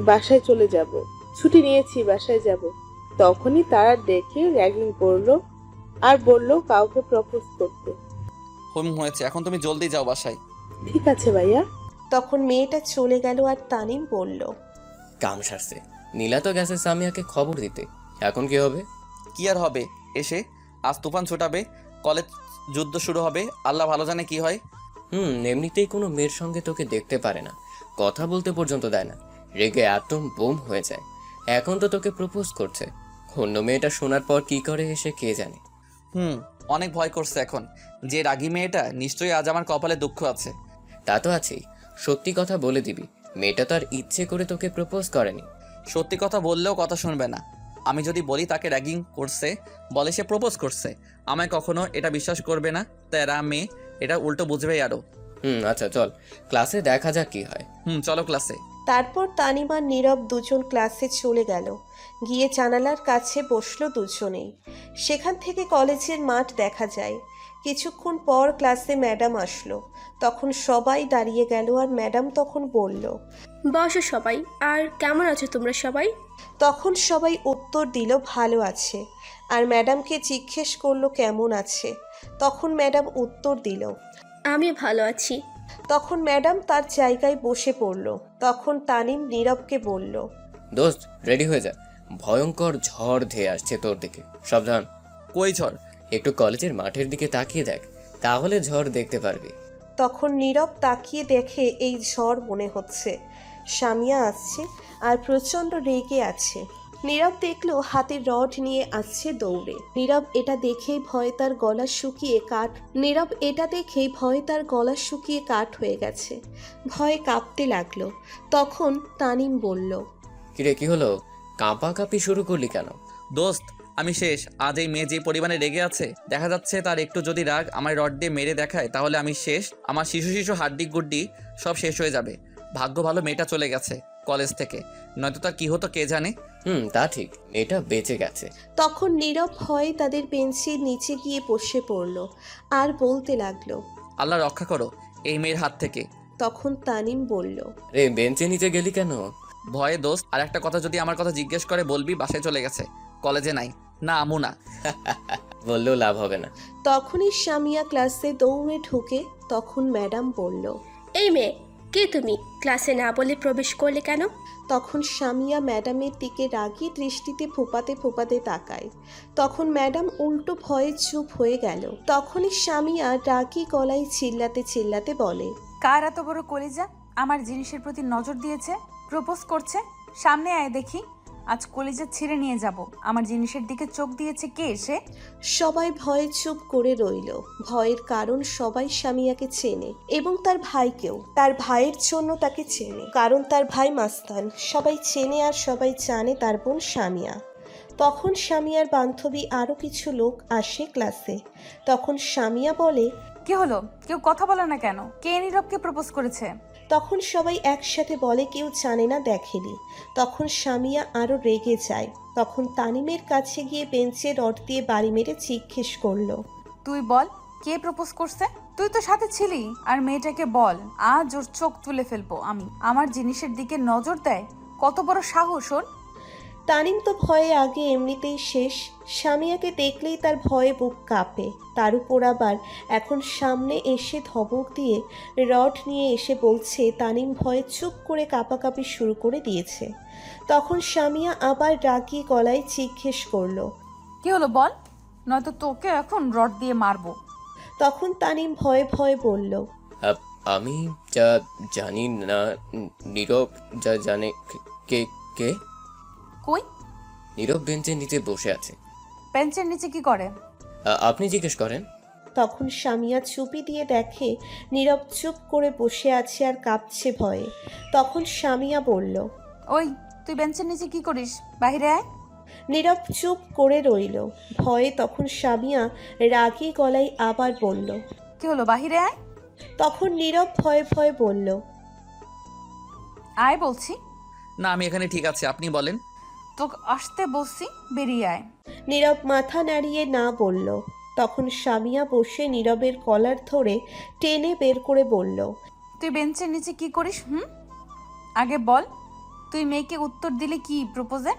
বাসায় চলে যাব। ছুটি নিয়েছি, বাসায় যাব। তখনই তারা দেখে র্যাগিং করলো আর বলল কাউকে প্রপোজ করতে। হোম হয়েছে, এখন তুমি জলদি যাও বাসায়। ঠিক আছে ভাইয়া। তখন মেয়েটা চলে গেল। আর তানিম বলল, কাম সারছে, নীলা তো গেছে সামিয়াকে খবর দিতে, এখন কি হবে? কি আর হবে, এসে আজ তুফান ছুটাবে, কলেজ যুদ্ধ শুরু হবে, আল্লাহ ভালো জানে কি হয়। এমনিতেই কোনো মেয়ের সঙ্গে তোকে দেখতে পারে না, কথা বলতে পর্যন্ত দেয় না, রেগে অ্যাটম বোম হয়ে যায়। এখন তো তোকে প্রপোজ করছে, অন্য মেয়েটা শোনার পর কি করে এসে কে জানে। অনেক ভয় করছে এখন, যে রাগী মেয়েটা নিশ্চয়ই আজ আমার কপালে দুঃখ আছে। তা তো আছেই, সত্যি কথা বলে দিবি, মেয়েটা তো আর ইচ্ছে করে তোকে প্রপোজ করেনি। সত্যি কথা বললেও কথা শুনবে না। আমি যদি বলি তাকে র্যাগিং করছে, বলে সে প্রপোজ করছে, আমায় কখনো এটা বিশ্বাস করবে না। তেরা মেয়ে এটা উল্টো বুঝবেই আরো। আচ্ছা চল, ক্লাসে দেখা যাক কি হয়। চলো ক্লাসে। তারপর তানিম আর নীরব দুজন ক্লাসে চলে গেল। গিয়ে জানালার কাছে বসলো দুজনেই। সেখান থেকে কলেজের মাঠ দেখা যায়। কিছুক্ষণ পর ক্লাসে ম্যাডাম আসলো। তখন সবাই দাঁড়িয়ে গেল। আর ম্যাডাম তখন বলল, বসো সবাই। আর কেমন আছো তোমরা সবাই? তখন সবাই উত্তর দিল ভালো আছে। আর ম্যাডামকে জিজ্ঞেস করলো কেমন আছে। তখন ম্যাডাম উত্তর দিল, আমি ভালো আছি। তখন ম্যাডাম তার জায়গায় বসে পড়ল। তখন তানিম নীরবকে বলল, দোস্ত রেডি হয়ে যা, ভয়ঙ্কর ঝড় ধেয়ে আসছে তোর দিকে, সাবধান। কই ঝড়? একটু কলেজের মাঠের দিকে তাকিয়ে দেখ, তাহলে ঝড় দেখতে পারবি। তখন নীরব তাকিয়ে দেখে এই ঝড় মনে হচ্ছে সামিয়া আসছে আর প্রচণ্ড রেগে আছে। নীরব দেখলো হাতে রড নিয়ে আসছে দৌড়ে। নীরব এটা দেখেই ভয়ে তার গলা শুকিয়ে কাঠ হয়ে গেছে। ভয়ে কাঁপতে লাগলো। তখন তানিম বলল, কিরে কি হলো, কাঁপাকাঁপি শুরু করলি কেন? দোস্ত আমি শেষ। আজ এই মেয়ে যে পরিমাণে রেগে আছে, দেখা যাচ্ছে তার একটু যদি রাগ আমার রড দিয়ে মেরে দেখায় তাহলে আমি শেষ। আমার শিশু শিশু হাড্ডি গুড্ডি সব শেষ হয়ে যাবে। ভাগ্য ভালো মেয়েটা চলে গেছে কলেজ থেকে, নয়তো তার কি হতো কে জানে। তা ঠিক, মেয়েটা বেঁচে গেছে। তখন নীরব ভয়ে তাদের বেঞ্চের নিচে গিয়ে বসে পড়ল আর বলতে লাগলো, আল্লাহ রক্ষা করো এই মেয়ের হাত থেকে। তখন তানিম বলল, রে বেঞ্চে নিচে গেলি কেন? ভয়ে দোস্ত। আর একটা কথা, যদি আমার কথা জিজ্ঞেস করে বলবি বাসায় চলে গেছে, কলেজে নাই। না আমু না। বললেও লাভ হবে না। তখনই সামিয়া ক্লাসে দৌড়ে ঢুকে। তখন ম্যাডাম বলল। এই মেয়ে, কে তুমি? ক্লাসে না বলে প্রবেশ করলে কেন? তখন সামিয়া ম্যাডামের দিকে রাগী দৃষ্টিতে ফোপাতে ফোপাতে তাকায়। তখন ম্যাডাম উল্টো ভয়ে চুপ হয়ে গেল। তখনই সামিয়া রাগী গলায় চিল্লাতে চিল্লাতে বলে। কার এত বড় কলিজা আমার জিনিসের প্রতি নজর দিয়েছে, প্রপোজ করছে? সামনে আয় দেখি, আজ কলিজা ছিঁড়ে নিয়ে যাব। আমার জিনিসের দিকে চোখ দিয়েছে কে এসে? সবাই ভয়ে চুপ করে রইল। ভয়ের কারণ সবাই সামিয়াকে চেনে এবং তার ভাইকেও। তার ভাইয়ের জন্য তাকে চেনে, কারণ তার ভাই মাস্তান। সবাই চেনে আর সবাই জানে তার বোন সামিয়া। তখন সামিয়ার বান্ধবী আরও কিছু লোক আসে ক্লাসে। তখন সামিয়া বলে। কি হলো, কেউ কথা বলে না কেন? কে নীরবকে প্রপোজ করেছে? তখন সবাই একসাথে বলে কেউ জানে না, দেখেনি। তখন সামিয়া আরও রেগে যায়। তখন তানিমের কাছে গিয়ে বেঞ্চে রড দিয়ে বাড়ি মেরে জিজ্ঞেস করলো। তুই বল, কে প্রপোজ করছে? তুই তো সাথে ছিলি। আর মেয়েটাকে বল, আজ ওর চোখ তুলে ফেলবো আমি। আমার জিনিসের দিকে নজর দেয়, কত বড় সাহস ওর! তানিম তো ভয়ে আগে এমনিতেই শেষ। সামিয়াকে দেখলেই তার ভয়ে বুক কাঁপে। তার উপর আবার এখন সামনে এসে ধমক দিয়ে রড নিয়ে এসে বলছে। তানিম ভয়ে চুপ করে কাঁপাকাঁপি শুরু করে দিয়েছে। তখন সামিয়া আবার রাগী গলায় জিজ্ঞেস করলো। কি হলো বল, নয়তো তোকে এখন রড দিয়ে মারবো। তখন তানিম ভয়ে ভয়ে বলল। আমি যা জানি না। নীরব যা জানে। কে কে? কই? নীরব বেঞ্চের নিচে বসে আছে। বেঞ্চের নিচে কি করে? আপনি জিজ্ঞেস করেন। তখন সামিয়া চুপি দিয়ে দেখে নীরব চুপ করে বসে আছে আর কাঁপছে ভয়ে। তখন সামিয়া বলল। ওই, তুই বেঞ্চের নিচে কি করিস? বাইরে আয়। নীরব চুপ করে রইল ভয়ে। তখন সামিয়া রাগী গলায় আবার বলল। কি হলো, বাহিরে আয়। তখন নীরব ভয়ে ভয়ে বলল। আয় বলছি। না, আমি এখানে ঠিক আছে, আপনি বলেন। তোকে আসতে বলছি, বেরিয়ে আয়। নীরব মাথা নাড়িয়ে না বলল। তখন সামিয়া বসে নীরবের কলার ধরে টেনে বের করে বলল। তুই বেঞ্চের নিচে কি করিস? আগে বল, তুই মেয়েকে উত্তর দিলে কি প্রপোজে?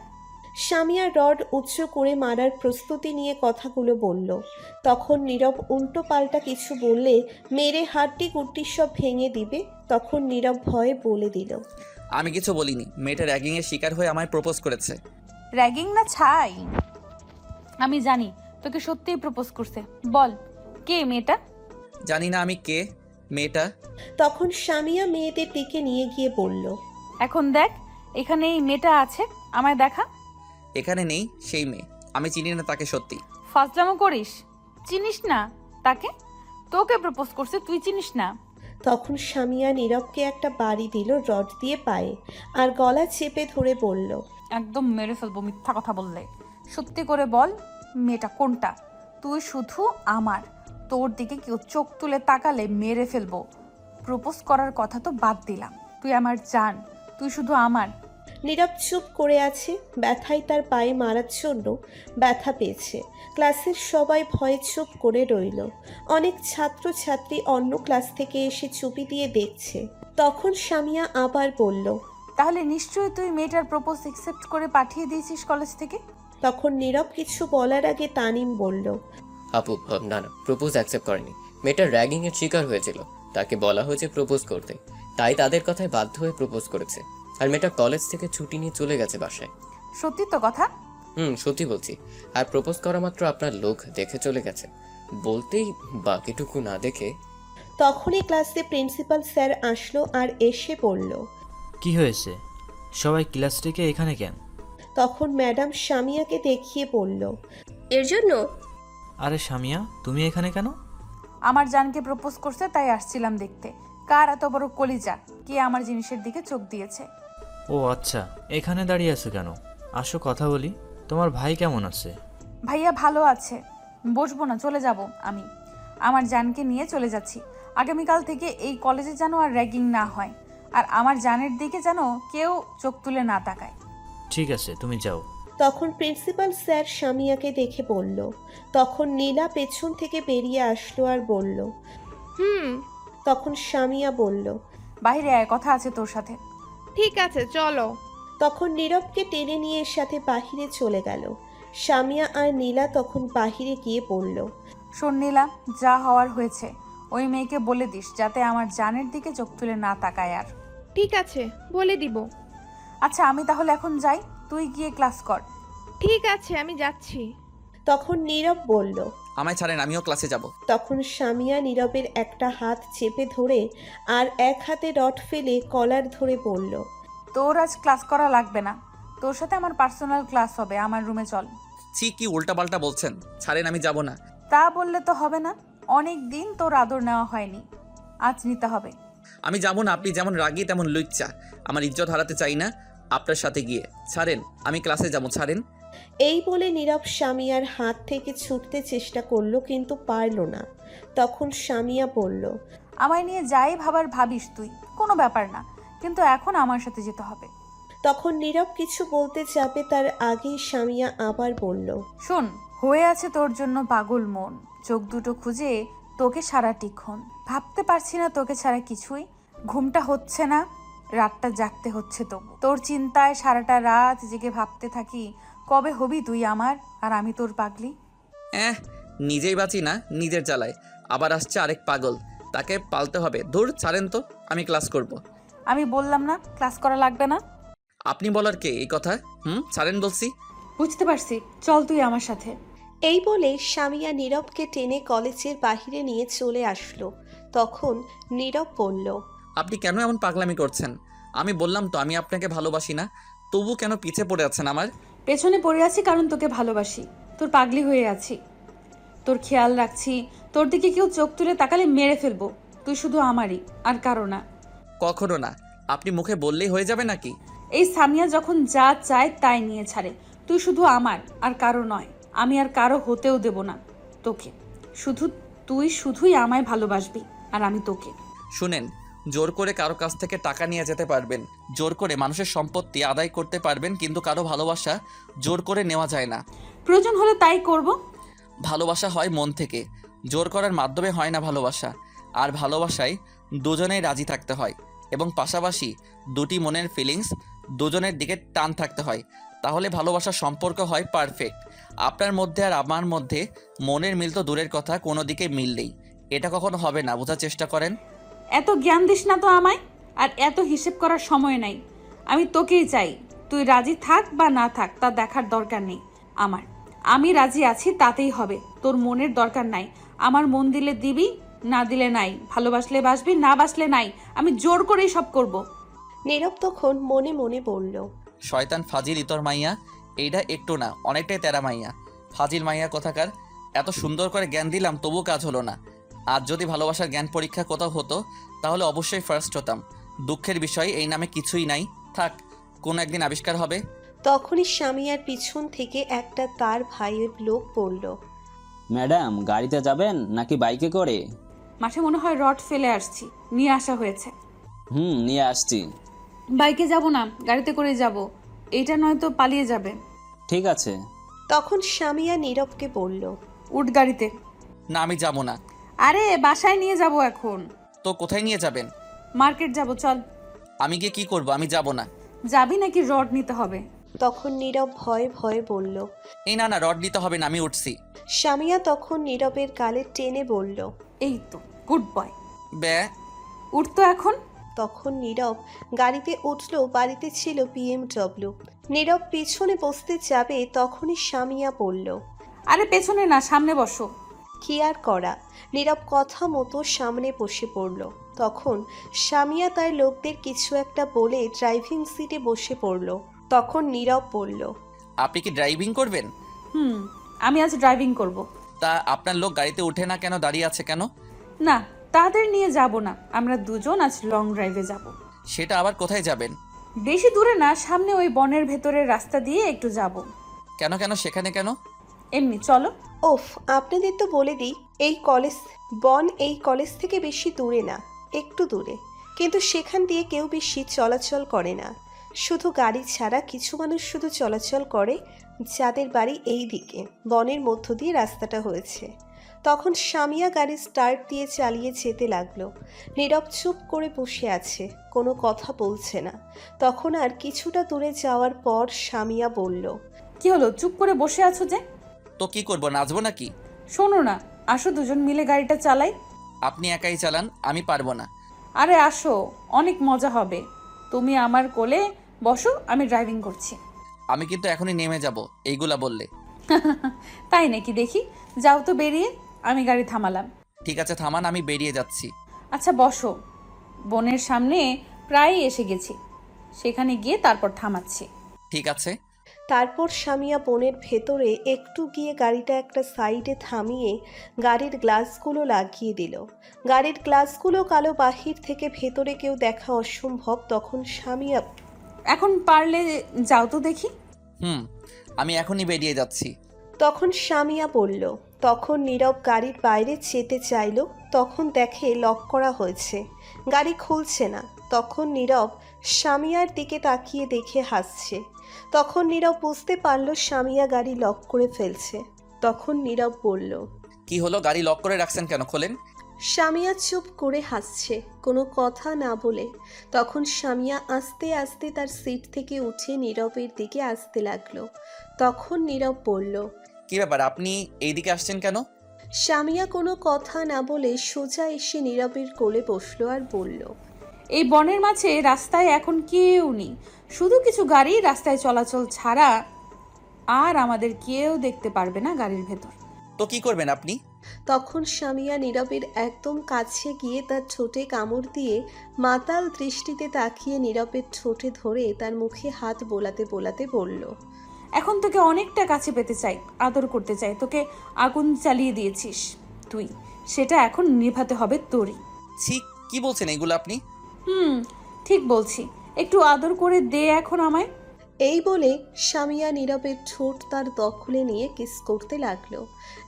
সামিয়া রড উঁচু করে মারার প্রস্তুতি নিয়ে কথাগুলো বলল। তখন নীরব উল্টো পাল্টা কিছু বললে মেরে হাড্ডি গুড্ডি সব ভেঙে দিবে। তখন নীরব ভয়ে বলে দিল। আমি কিছু বলিনি। মেয়েটা র্যাগিংয়ের শিকার হয়ে আমায় প্রপোজ করেছে। র্যাগিং না ছাই, আমি জানি তোকে সত্যিই প্রপোজ করছে। বল, কে মেয়েটা? জানি না আমি কে। মেয়েটা। তখন সামিয়া মেয়েদের দিকে নিয়ে গিয়ে বলল। এখন দেখ, এখানে এই মেয়েটা আছে, আমায় দেখা। এখানে নেই সেই মেয়ে, আমি চিনি না তাকে সত্যি। ফাজলামো করিস? চিনিস না তাকে? তোকে প্রপোজ করছে, তুই চিনিস না? তখন সামিয়া নীরবকে একটা বাড়ি দিল রড দিয়ে পায়ে আর গলা চেপে ধরে বলল। একদম মেরে ফেলবো মিথ্যা কথা বললে। সত্যি করে বল, মেয়েটা কোনটা? তুই শুধু আমার, তোর দিকে কেউ চোখ তুলে তাকালে মেরে ফেলবো। প্রপোজ করার কথা তো বাদ দিলাম, তুই আমার জান, তুই শুধু আমার। নীরব চুপ করে আছে। ব্যথায় তার পায়ে মারার জন্য ব্যথা পেয়েছে। ক্লাসের সবাই ভয়ে চুপ করে রইল। অনেক ছাত্রছাত্রী অন্য ক্লাস থেকে এসে চুপি দিয়ে দেখছে। তখন সামিয়া আবার বলল। তাহলে নিশ্চয়ই তুই মেয়েটার প্রপোজ অ্যাকসেপ্ট করে পাঠিয়ে দিয়েছিস কলেজ থেকে? তখন নীরব কিছু বলার আগে তানিম বলল। আপু না না, প্রপোজ অ্যাকসেপ্ট করেনি। মেয়েটা র্যাগিংয়ের শিকার হয়েছিল, তাকে বলা হয়েছে প্রপোজ করতে, তাই তাদের কথায় বাধ্য হয়ে প্রপোজ করেছে। আর মেয়েটা কলেজ থেকে ছুটি নিয়ে চলে গেছে বাসায়। সত্যি তো কথা? সত্যি বলছি। আর প্রপোজ করা মাত্র আপনার লোক দেখে চলে গেছে, বলতেই বাকিটুকু না দেখে। তখনই ক্লাসে প্রিন্সিপাল স্যার আসলো আর এসে বলল। কি হয়েছে, সবাই ক্লাস থেকে এখানে কেন? তখন ম্যাডাম সামিয়াকে দেখিয়ে বলল। এর জন্য? আরে সামিয়া, তুমি এখানে কেন? আমার জানকে প্রপোজ করছে, তাই আসছিলাম দেখতে কার এত বড় কলিজা, কে আমার জিনিসের দিকে চোখ দিয়েছে। ও আচ্ছা, এখানে দাঁড়িয়ে আছো কেন? আসো কথা বলি। তোমার ভাই কেমন আছে? ভাইয়া ভালো আছে। বসবো না, চলে যাব আমি। আমার জানকে নিয়ে চলে যাচ্ছি। আগামীকাল থেকে এই কলেজে যেন আর র্যাগিং না হয়, আর আমার জানের দিকে যেন কেউ চোখ তুলে না তাকায়। ঠিক আছে, তুমি যাও। তখন প্রিন্সিপাল স্যার সামিয়াকে দেখে বলল। তখন নীলা পেছন থেকে বেরিয়ে আসলো আর বলল। তখন সামিয়া বলল। বাইরে আয়, কথা আছে তোর সাথে। ঠিক আছে, চলো। তখন নীরবকে টেনে নিয়ে এর সাথে বাহিরে চলে গেল। সামিয়া আর নীলা তখন বাহিরে গিয়ে পড়ল। শোন নীলা, যা হওয়ার হয়েছে। ওই মেয়েকে বলে দিস যাতে আমার জানের দিকে চোখ তুলে না তাকায় আর। ঠিক আছে, বলে দিব। আচ্ছা আমি তাহলে এখন যাই, তুই গিয়ে ক্লাস কর। ঠিক আছে, আমি যাচ্ছি। তখন নীরব বলল। আমায় ছাড়েন, আমিও ক্লাসে যাব। তখন সামিয়া নীরবের একটা হাত চেপে ধরে আর এক হাতে রড ফেলে কলার ধরে বলল। তোর আজ ক্লাস করা লাগবে না, তোর সাথে আমার পার্সোনাল ক্লাস হবে। আমার রুমে চল। ছি, কি উল্টাপাল্টা বলছেন, ছাড়েন, আমি যাব না। তা বললে তো হবে না, অনেক দিন তোর আদর নেওয়া হয়নি, আজ নিতে হবে। আমি যাব না, আপনি যেমন রাগী তেমন লুচ্চা। আমার ইজ্জত হারাতে চাই না আপনার সাথে গিয়ে। ছাড়েন, আমি ক্লাসে যাব, ছাড়েন। এই বলে নীরব সামিয়ার হাত থেকে ছুটতে চেষ্টা করলো, কিন্তু পারল না। তখন সামিয়া বলল। আমায় নিয়ে যাই ভাবার ভাবিস তুই, কোনো ব্যাপার না, কিন্তু এখন আমার সাথে যেতে হবে। তখন নীরব কিছু বলতে যাবে তার আগেই সামিয়া আবার বলল। শোন, হয়ে আছে তোর জন্য পাগল মন, চোখ দুটো খুঁজে তোকে সারাটিক্ষণ ভাবতে পারছি না তোকে ছাড়া কিছুই। ঘুমটা হচ্ছে না, রাতটা জাগতে হচ্ছে তবু তোর চিন্তায় সারাটা রাত জেগে ভাবতে থাকি কবে হবি তুই আমার আর আমি তোর পাগলি। নিজেই বাঁচি না নিজের জ্বালায়, আবার আসছে আরেক পাগল, তাকে পালতে হবে। ধুর, ছাড়েন তো, আমি ক্লাস করব। আমি বললাম না ক্লাস করা লাগবে না? আপনি বলার কে এই কথা? ছাড়েন বলছি। বুঝতে পারছি, চল তুই আমার সাথে। এই বলে সামিয়া নীরবকে টেনে কলেজের বাহিরে নিয়ে চলে আসলো। তখন নীরব বলল। আপনি কেন এমন পাগলামি করছেন? আমি বললাম তো আমি আপনাকে ভালোবাসি না, তবু কেন পিছে পড়ে আছেন আমার? পেছনে পড়ে আছি কারণ তোকে ভালোবাসি, তোর পাগলি হয়ে আছি, তোর খেয়াল রাখছি। তোর দিকে কেউ চোখ তুলে তাকালে মেরে ফেলবো। তুই শুধু আমারই, আর কারো না। কখনো না, আপনি মুখে বললেই হয়ে যাবে নাকি? এই সামিয়া যখন যা চায় তাই নিয়ে ছাড়ে। তুই শুধু আমার, আর কারো নয়। আমি আর কারো হতেও দেব না তোকে। তুই শুধুই আমায় ভালোবাসবি আর আমি তোকে। শুনেন, জোর করে কারো কাছ থেকে টাকা নিয়ে যেতে পারবেন, জোর করে মানুষের সম্পত্তি আদায় করতে পারবেন, কিন্তু কারো ভালোবাসা জোর করে নেওয়া যায় না। প্রয়োজন হলে তাই করব। ভালোবাসা হয় মন থেকে, জোর করার মাধ্যমে হয় না ভালোবাসা। আর ভালোবাসায় দুজনেই রাজি থাকতে হয়, এবং পাশাপাশি দুটি মনের ফিলিংস দুজনের দিকে টান থাকতে হয়, তাহলে ভালোবাসার সম্পর্ক হয় পারফেক্ট। আপনার মধ্যে আর আমার মধ্যে মনের মিল তো দূরের কথা, কোনো দিকে মিল নেই। এটা কখনো হবে না, বোঝার চেষ্টা করেন। এত জ্ঞান দিস না তো আমায়, আর এত হিসেব করার সময় নাই। আমি তোকেই চাই, তুই রাজি থাক বা না থাক তা দেখার দরকার নেই আমার। আমি রাজি আছি তাতেই হবে, তোর মনের দরকার নাই। আমার মন দিলে দিবি, না দিলে নাই। ভালোবাসলে বাসবি, না বাসলে নাই। আমি জোর করেই সব করব। নীরব তখন মনে মনে বলল। শয়তান ফাজিল ইতর মাইয়া, এইটা একটু না অনেকটাই তেরা মাইয়া। ফাজিল মাইয়া কোথাকার, এত সুন্দর করে জ্ঞান দিলাম তবু কাজ হলো না। আজ যদি ভালোবাসার জ্ঞান পরীক্ষা কোথাও হতো তাহলে অবশ্যই ফার্স্ট হতাম। দুঃখের বিষয় এই নামে কিছুই নাই, থাক, কোনো একদিন আবিষ্কার হবে। তখনই সামিয়ার পিছন থেকে একটা তার ভাইয়ের লোক বলল। ম্যাডাম, গাড়িতে যাবেন নাকি বাইকে করে? মাঠে মনে হয় রড ফেলে আসছি, নিয়ে আসা হয়েছে। নিয়ে আসছি। বাইকে যাব না, গাড়িতে করে যাব। এইটা নয়তো পালিয়ে যাবে। ঠিক আছে। তখন সামিয়া নীরবকে বলল। উঠ গাড়িতে। না, আমি যাব না। আরে বাসায় নিয়ে যাব এখন। তো কোথায় নিয়ে যাবেন? মার্কেট যাব, চল। আমি গিয়ে কি করব? আমি যাব না। যাবি নাকি রড নিতে হবে? তখন নীরব ভয়ে ভয়ে বলল। এই না, রড নিতে হবে না, আমি উঠছি। সামিয়া তখন নীরবের গালে টেনে বলল। এই তো গুড বয়। বে উঠতো এখন। তখন নীরব গাড়িতে উঠলো। বাড়িতে ছিল BMW। নীরব পিছনে বসতে যাবে তখনই সামিয়া বলল। আরে পেছনে না, সামনে বসো। কি আর করা, নীরব কথা মতো সামনে বসে পড়ল। তখন সামিয়া তার লোকদের কিছু একটা বলে ড্রাইভিং সিটে বসে পড়ল। তখন নীরব বলল। আপনি কি ড্রাইভিং করবেন? আমি আজ ড্রাইভিং করব। তা আপনার লোক গাড়িতে উঠে না কেন, দাঁড়িয়ে আছে কেন? না, তাদের নিয়ে যাব না, আমরা দুজন আজ লং ড্রাইভে যাব। সেটা আবার কোথায় যাবেন? বেশি দূরে না, সামনে ওই বনের ভেতরের রাস্তা দিয়ে একটু যাব। কেন কেন সেখানে কেন? এমনি, চলো। ওফ, আপনাদের তো বলে দিই, এই কলেজ থেকে বেশি দূরে না, একটু দূরে, কিন্তু সেখান দিয়ে কেউ বেশি চলাচল করে না। শুধু গাড়ি ছাড়া কিছু মানুষ শুধু চলাচল করে, যাদের বাড়ি এই দিকে। বনের মধ্য দিয়ে রাস্তাটা হয়েছে। তখন সামিয়া গাড়ি স্টার্ট দিয়ে চালিয়ে যেতে লাগলো। নীরব চুপ করে বসে আছে, কোনো কথা বলছে না। তখন আর কিছুটা দূরে যাওয়ার পর সামিয়া বলল। কি হলো, চুপ করে বসে আছো যে? তো কি করব, নাচবো নাকি? শোনো না, আসো দুজন মিলে গাড়িটা চালাই। আপনি একাই চালান, আমি পারবো না। আরে আসো, অনেক মজা হবে। তুমি আমার কোলে বসো, আমি ড্রাইভিং করছি। আমি কিন্তু এখনই নেমে যাব এইগুলা বললে। তাই নাকি? দেখি, যাও তো বেরিয়ে। আমি গাড়ি থামালাম। ঠিক আছে থামান, আমি বেরিয়ে যাচ্ছি। আচ্ছা বসো, বোনের সামনে প্রায় এসে গেছি, সেখানে গিয়ে তারপর থামাচ্ছি। ঠিক আছে। তারপর স্বামীয়া বনের ভেতরে একটু গিয়ে গাড়িটা একটা সাইডে থামিয়ে গাড়ির গ্লাসগুলো লাগিয়ে দিল। গাড়ির গ্লাসগুলো কালো, বাহির থেকে ভেতরে কেউ দেখা অসম্ভব। তখন স্বামীয়া এখন পারলে যাও তো দেখি। আমি এখনই বেরিয়ে যাচ্ছি। তখন স্বামীয়া বলল। তখন নীরব গাড়ির বাইরে যেতে চাইল, তখন দেখে লক করা হয়েছে, গাড়ি খুলছে না। তখন নীরব স্বামীয়ার দিকে তাকিয়ে দেখে হাসছে। তখন নীরব বুঝতে পারল স্বামীয়া গাড়ি লক করে ফেলছে। তখন নীরব বলল, কি হলো, গাড়ি লক করে রাখছেন কেন, খোলেন। স্বামীয়া চুপ করে হাসছে, কোনো কথা না বলে। তখন স্বামীয়া আস্তে আস্তে তার সিট থেকে উঠে নীরবের দিকে আসতে লাগলো। তখন নীরব বলল, কি ব্যাপার, আপনি এইদিকে আসছেন কেন? স্বামীয়া কোনো কথা না বলে সোজা এসে নীরবের কোলে বসলো আর বলল, এই বনের মাঝে রাস্তায় এখন কেউ নেই, শুধু কিছু গাড়ি রাস্তায় চলাচল ছাড়া, আর আমাদের কেউ দেখতে পারবে না গাড়ির ভেতর। তো কি করবেন আপনি? তখন স্বামীয়া নীরবের একদম কাছে গিয়ে তার ঠোঁটে কামড় দিয়ে মাতাল দৃষ্টিতে তাকিয়ে নীরবের ঠোঁটে ধরে তার মুখে হাত বোলাতে বোলাতে বলল, এখন তোকে অনেকটা কাছে পেতে চাই, আদর করতে চাই। তোকে আগুন জ্বালিয়ে দিয়েছিস তুই, সেটা এখন নিভাতে হবে তোরই। ছি, কি বলছেন এগুলো আপনি? ঠিক বলছি, একটু আদর করে দে এখন আমায়। এই বলে স্বামীয়া নীরবের ঠোঁট তার দখলে নিয়ে কিস করতে লাগলো।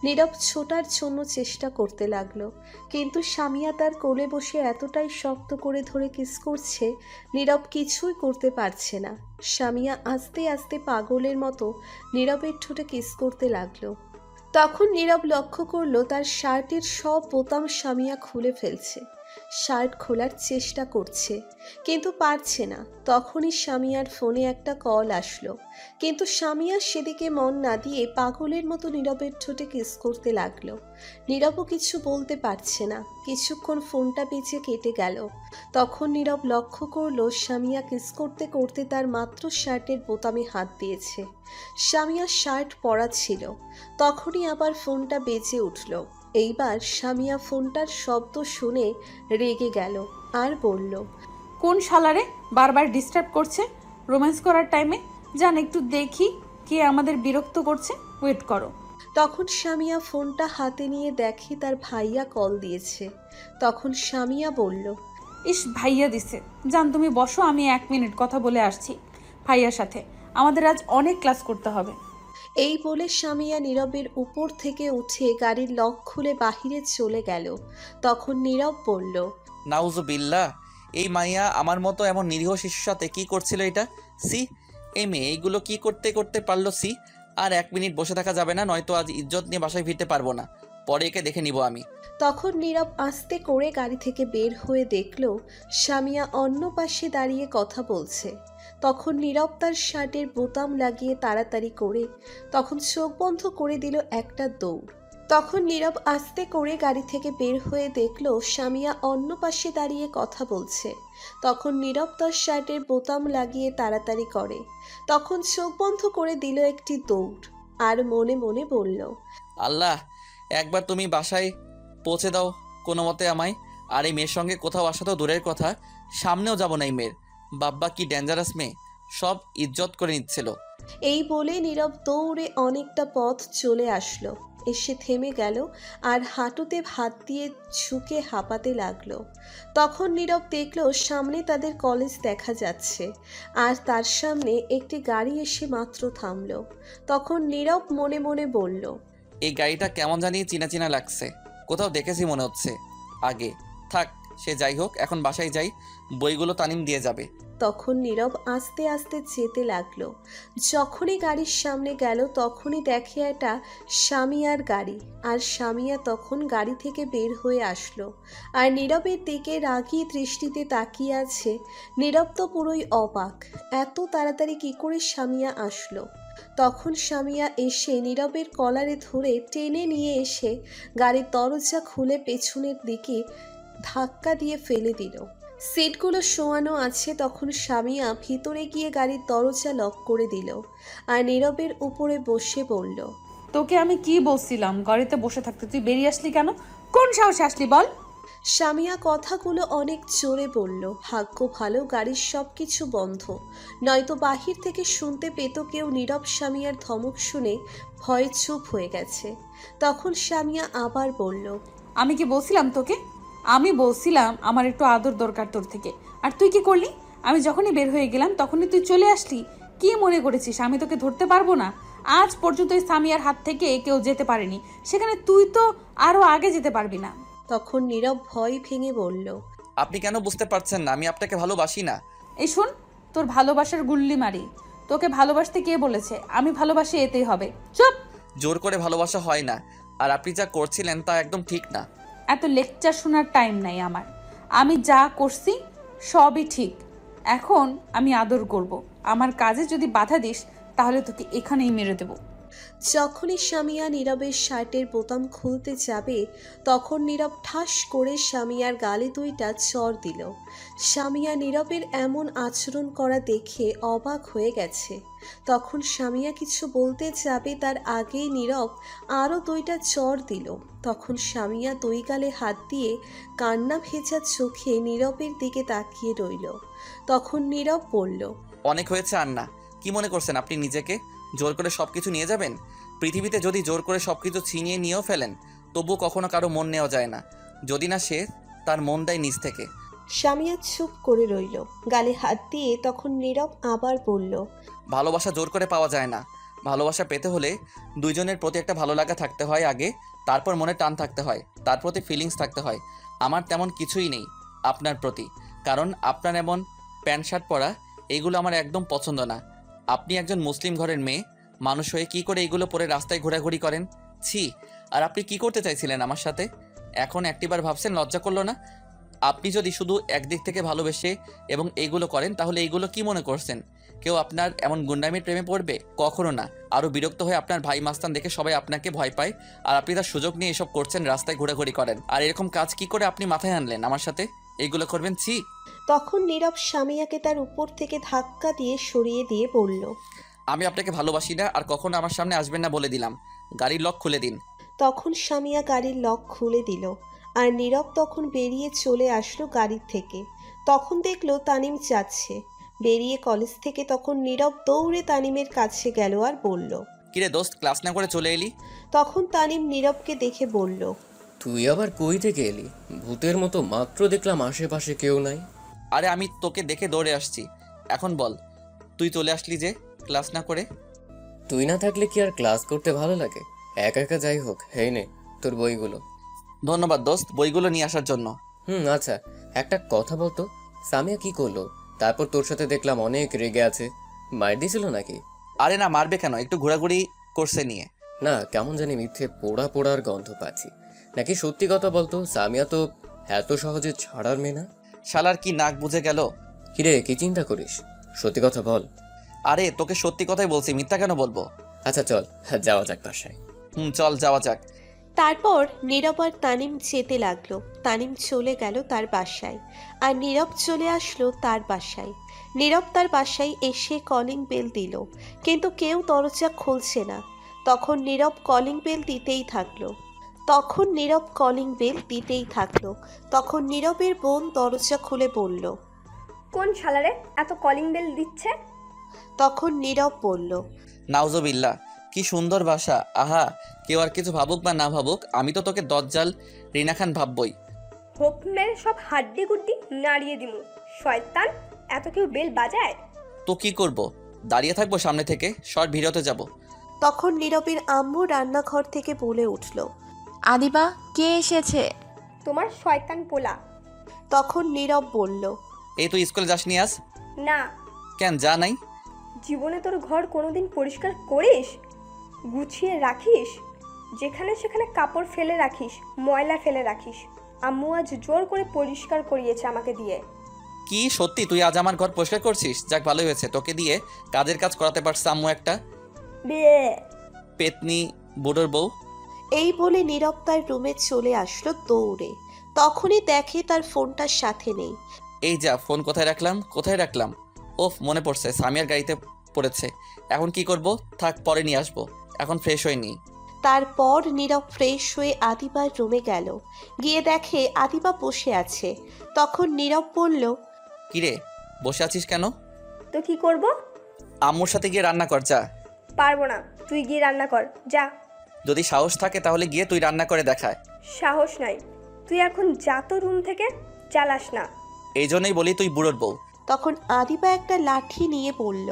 নীরব ছোটার জন্য চেষ্টা করতে লাগলো, কিন্তু স্বামীয়া তার কোলে বসে এতটাই শক্ত করে ধরে কিস করছে, নীরব কিছুই করতে পারছে না। স্বামীয়া আস্তে আস্তে পাগলের মতো নীরবের ঠোঁটে কিস করতে লাগলো। তখন নীরব লক্ষ্য করলো তার শার্টের সব বোতাম স্বামীয়া খুলে ফেলছে। শার্ট খোলার চেষ্টা করছে, কিন্তু পারছে না। তখনই স্বামীয়ার ফোনে একটা কল আসলো, কিন্তু স্বামীয়া সেদিকে মন না দিয়ে পাগলের মতো নীরবের ঠোঁটে কিস করতে লাগলো। নীরবও কিছু বলতে পারছে না। কিছুক্ষণ ফোনটা বেজে কেটে গেল। তখন নীরব লক্ষ্য করলো স্বামীয়া কিস করতে করতে তার মাত্র শার্টের বোতামে হাত দিয়েছে। স্বামীয়ার শার্ট পরা ছিল। তখনই আবার ফোনটা বেজে উঠল। এইবার স্বামীয়া ফোনটার শব্দ শুনে রেগে গেল আর বলল, কোন শালারে বারবার ডিস্টার্ব করছে রোম্যান্স করার টাইমে? জান একটু দেখি কে আমাদের বিরক্ত করছে, ওয়েট করো। তখন স্বামীয়া ফোনটা হাতে নিয়ে দেখে তার ভাইয়া কল দিয়েছে। তখন স্বামীয়া বলল, ইস, ভাইয়া দিছে। জান তুমি বসো, আমি 1 মিনিট কথা বলে আসছি ভাইয়ার সাথে, আমাদের আজ অনেক ক্লাস করতে হবে। এই বলে স্বামীয়া নীরবের উপর থেকে উঠে গাড়ির লক খুলে বাহিরে চলে গেল। তখন নীরব বলল, নাউজুবিল্লাহ, এই মাইয়া আমার মতো এমন নিরীহ শিশুর সাথে কি করছিল এটা? সি, এই মেয়ে এইগুলো কি করতে করতে পারলো? সি, আর 1 মিনিট বসে থাকা যাবে না, নয়তো আজ ইজ্জত নিয়ে বাসায় ফিরতে পারবো না। পরে একে দেখে নিব আমি। তখন নীরব আস্তে করে গাড়ি থেকে বের হয়ে দেখল স্বামীয়া অন্য পাশে দাঁড়িয়ে কথা বলছে। তখন নীরব তার শার্টের বোতাম লাগিয়ে তাড়াতাড়ি করে তখন চোখ বন্ধ করে দিল একটা দৌড়। তখন নীরব আস্তে করে গাড়ি থেকে বের হয়ে দেখল স্বামীয়া অন্য পাশে দাঁড়িয়ে কথা বলছে। তখন নীরব তার শার্টের বোতাম লাগিয়ে তাড়াতাড়ি করে তখন চোখ বন্ধ করে দিল একটি দৌড় আর মনে মনে বলল, আল্লাহ, একবার তুমি বাসায় পৌঁছে দাও কোনো মতে আমায়। আর এই মেয়ের সঙ্গে কোথাও আসা তো দূরের কথা, সামনেও যাব না এই মেয়ের। বাব্বা কি ডেঞ্জারাস মেয়ে, সব ইজ্জত করে নিচ্ছিল। এই বলে নীরব দৌড়ে অনেকটা পথ চলে আসলো, এসে থেমে গেল আর হাঁটুতে হাত দিয়ে ঝুঁকে হাঁপাতে লাগলো। তখন নীরব দেখলো সামনে তাদের কলেজ দেখা যাচ্ছে আর তার সামনে একটি গাড়ি এসে মাত্র থামলো। তখন নীরব মনে মনে বলল, এই গাড়িটা কেমন জানি চিনা চিনা লাগছে, কোথাও দেখেছি মনে হচ্ছে আগে। থাক, সে যাই হোক, এখন বাসায় যাই, বইগুলো তানিম দিয়ে যাবে। তখন নীরব আস্তে আস্তে যেতে লাগলো। যখনই গাড়ির সামনে গেল তখনই দেখে একটা স্বামীয়ার গাড়ি, আর স্বামীয়া তখন গাড়ি থেকে বের হয়ে আসলো আর নীরবের দিকে রাগী দৃষ্টিতে তাকিয়ে আছে। নীরব তো পুরোই অবাক, এত তাড়াতাড়ি কি করে স্বামীয়া আসলো। তখন স্বামীয়া এসে নীরবের কলারে ধরে টেনে নিয়ে এসে গাড়ির দরজা খুলে পেছনের দিকে ধাক্কা দিয়ে ফেলে দিল। সিটগুলো শোয়ানো আছে, তখন স্বামীয়া ভিতরে গিয়ে গাড়ির দরজা লক করে দিল আর নীরবের উপরে বসে বলল, তোকে আমি কি বলছিলাম গাড়িতে বসে থাকতে, তুই বেরিয়ে আসলি কেন? কোন সাহসে আসলি বল? স্বামীয়া কথাগুলো অনেক জোরে বলল। ভাগ্য ভালো গাড়ির সব কিছু বন্ধ, নয়তো বাহির থেকে শুনতে পেত কেউ। নীরব স্বামীয়ার ধমক শুনে ভয়ে চুপ হয়ে গেছে। তখন স্বামীয়া আবার বলল, আমি কি বলছিলাম তোকে? আমি বলছিলাম আমার একটু আদর দরকার তোর থেকে, আর তুই কি করলি? আমি যখনই বের হয়ে গেলাম তখনই তুই চলে আসলি। কি মনে করেছিস আমি তোকে ধরতে পারবো না? আজ পর্যন্ত এই সামিয়ার হাত থেকে কেউ যেতে পারেনি, সেখানে তুই তো আরো আগে যেতে পারবি না। তখন নীরব ভয় ভেঙে বলল, আপনি কেন বুঝতে পারছেন না আমি আপনাকে ভালোবাসি না? এই শোন, তোর ভালোবাসার গুল্লি মারি। তোকে ভালোবাসতে কে বলেছে? আমি ভালোবাসি, এতেই হবে। চুপ। জোর করে ভালোবাসা হয় না, আর আপনি যা করছিলেন তা একদম ঠিক না। এত লেকচার শোনার টাইম নাই আমার। আমি যা করছি সবই ঠিক। এখন আমি আদর করব। আমার কাজে যদি বাধা দিস তাহলে তোকে এখানেই মেরে দেব। যখনই স্বামীয়া নীরবের শার্টের বোতাম খুলতে যাবে তখন নীরব ঠাস করে স্বামীয়ার গালে দুইটা চড় দিল। স্বামীয়া নীরবের এমন আচরণ করা দেখে অবাক হয়ে গেছে। তখন স্বামীয়া কিছু বলতে যাবে তার আগেই নীরব আরও দুইটা চড় দিল। তখন স্বামীয়া দুই গালে হাত দিয়ে কান্না ভেজা চোখে নীরবের দিকে তাকিয়ে রইল। তখন নীরব বলল, অনেক হয়েছে আর না। কি মনে করছেন আপনি নিজেকে? জোর করে সব কিছু নিয়ে যাবেন? পৃথিবীতে যদি জোর করে সব কিছু ছিনিয়ে নিয়েও ফেলেন তবুও কখনো কারো মন নেওয়া যায় না, যদি না সে তার মন দেয় নিজ থেকে। স্বামীয়া চুপ করে রইল, গালে হাত দিয়ে। তখন নীরব আবার বলল, ভালোবাসা জোর করে পাওয়া যায় না। ভালোবাসা পেতে হলে দুইজনের প্রতি একটা ভালো লাগা থাকতে হয় আগে, তারপর মনে টান থাকতে হয়, তার প্রতি ফিলিংস থাকতে হয়। আমার তেমন কিছুই নেই আপনার প্রতি, কারণ আপনার এমন প্যান্ট শার্ট পরা এইগুলো আমার একদম পছন্দ না। আপনি একজন মুসলিম ঘরের মেয়ে মানুষ হয়ে কি করে এইগুলো পরে রাস্তায় ঘোরাঘুরি করেন? ছি! আর আপনি কি করতে চাইছিলেন আমার সাথে? এখন একটিবার ভাবছেন লজ্জা করলো না? আপনি যদি শুধু একদিক থেকে ভালোবেসে এবং এইগুলো করেন তাহলে এইগুলো কি মনে করছেন কেউ আপনার এমন গুন্ডামির প্রেমে পড়বে? কখনো না। আরও বিরক্ত হয়ে আপনার ভাই মাস্তান দেখে সবাই আপনাকে ভয় পায়, আর আপনি তার সুযোগ নিয়ে এসব করছেন, রাস্তায় ঘোরাঘুরি করেন। আর এরকম কাজ কি করে আপনি মাথায় আনলেন আমার সাথে এইগুলো করবেন? ছি! তখন নীরব স্বামীয়াকে তার উপর থেকে ধাক্কা দিয়ে সরিয়ে দিয়ে বলল, আমি আপনাকে ভালোবাসি না, আর কখনো আমার সামনে আসবেন না বলে দিলাম। গাড়ির লক খুলে দিন। তখন স্বামীয়া গাড়ির লক খুলে দিল আর নীরব তখন বেরিয়ে চলে আসলো গাড়ির থেকে। তখন দেখলো তানিম যাচ্ছে বেরিয়ে কলেজ থেকে। তখন নীরব দৌড়ে তানিমের কাছে গেল আর বলল, কিরে দোস্ত, ক্লাস না করে চলে এলি? তখন তানিম নীরবকে দেখে বলল, তুই আবার কই থেকে এলি? ভূতের মতো মাত্র দেখলাম আশেপাশে কেউ নাই। আরে আমি তোকে দেখে দৌড়ে আসছি। এখন বল, তুই চলে আসলি যে ক্লাস না করে? তুই না থাকলে কি আর ক্লাস করতে ভালো লাগে? একা একা যাই হোক, হেই নে তোর বইগুলো। ধন্যবাদ দোস্ত বইগুলো নিয়ে আসার জন্য। আচ্ছা, একটা কথা বলতো, সামিয়া কি করলো? তারপর তোর সাথে দেখলাম অনেক রেগে আছে, মার দিয়েছিল নাকি? আরে না, মারবে কেন, একটু ঘোরাঘুরি করছে নিয়ে। না, কেমন জানি মিথ্যে পোড়া পোড়ার গন্ধ পাচ্ছি। নাকি সত্যি কথা বলতো, সামিয়া তো এত সহজে ছাড়ার মেয়ে না। শালার কি নাক বুঝে গেল? কিরে, কি চিন্তা করিস? সত্যি কথা বল। আরে তোকে সত্যি কথাই বলছি, মিথ্যা কেন বলবো? আচ্ছা চল যাওয়া যাক বাসায়। চল যাওয়া যাক। তারপর নীরব আর তানিম যেতে লাগলো। তানিম চলে গেল তার বাসায় আর নীরব চলে আসলো তার বাসায়। নীরব তার বাসায় এসে কলিং বেল দিল, কিন্তু কেউ দরজা খুলছে না। তখন নীরব কলিং বেল দিতেই থাকলো। তখন নীরবের বোন দরজা খুলে বলল, কোন শালারে এত কলিং বেল দিচ্ছে? তখন নীরব বলল, নাউজুবিল্লাহ, কি সুন্দর বাসা। আহা, কেউ আর কিছু ভাবুক বা না ভাবুক, আমি তো তোকে দজ্জাল রিনা খান ভাববই। হোপ মেরে সব হাড্ডি গুড্ডি নাড়িয়ে দিমু। শয়তান, এত কেউ বেল বাজায়? তো কি করব? দাঁড়িয়ে থাকবো সামনে থেকে? শর্ট ভিডিওতে যাব। তখন নীরবের আম্মু রান্নাঘর থেকে বলে উঠল, আদিবা, কে এসেছে? তোমার শয়তান পোলা। তখন নীরব বলল, এই তুই স্কুলে যাসনি আজ? না। কেন যা নাই? জীবনে তোর ঘর কোনোদিন পরিষ্কার করিস? গুছিয়ে রাখিস? যেখানে সেখানে কাপড় ফেলে রাখিস, ময়লা ফেলে রাখিস। আম্মু আজ জোর করে পরিষ্কার করিয়েছে আমাকে দিয়ে। কি সত্যি তুই আজ আমার ঘর পরিষ্কার করছিস? যাক ভালোই হয়েছে, তোকে দিয়ে কাজের কাজ করাতে পারছে আম্মু একটা। বিয়ে। পেতনি বুড়োর বউ। এই বলে নীরব তার রুমে চলে আসলো দৌড়ে। তখনই দেখে তার ফোনটা সাথে নেই। এই যা, ফোন কোথায় রাখলাম? ওফ, মনে পড়ছে, সামিয়ার গাড়িতে পড়েছে। এখন কি করব? থাক, পরে নিয়ে আসবো, এখন ফ্রেশ হয়ে নিই। তারপর নীরব ফ্রেশ হয়ে আদিবার রুমে গেল। গিয়ে দেখে আদিবা বসে আছে। তখন নীরব বলল, কিরে, বসে আছিস কেন? তো কি করব? আম্মুর সাথে গিয়ে রান্না কর, যা। পারবো না, তুই গিয়ে রান্না কর, যা। যদি সাহস থাকে তাহলে গিয়ে তুই রান্না করে দেখায়। সাহস নাই, তুই এখন যা তো রুম থেকে, চালাস না। এই জন্যই বলি তুই বুড়োর বউ। তখন আদিবা একটা লাঠি নিয়ে বলল,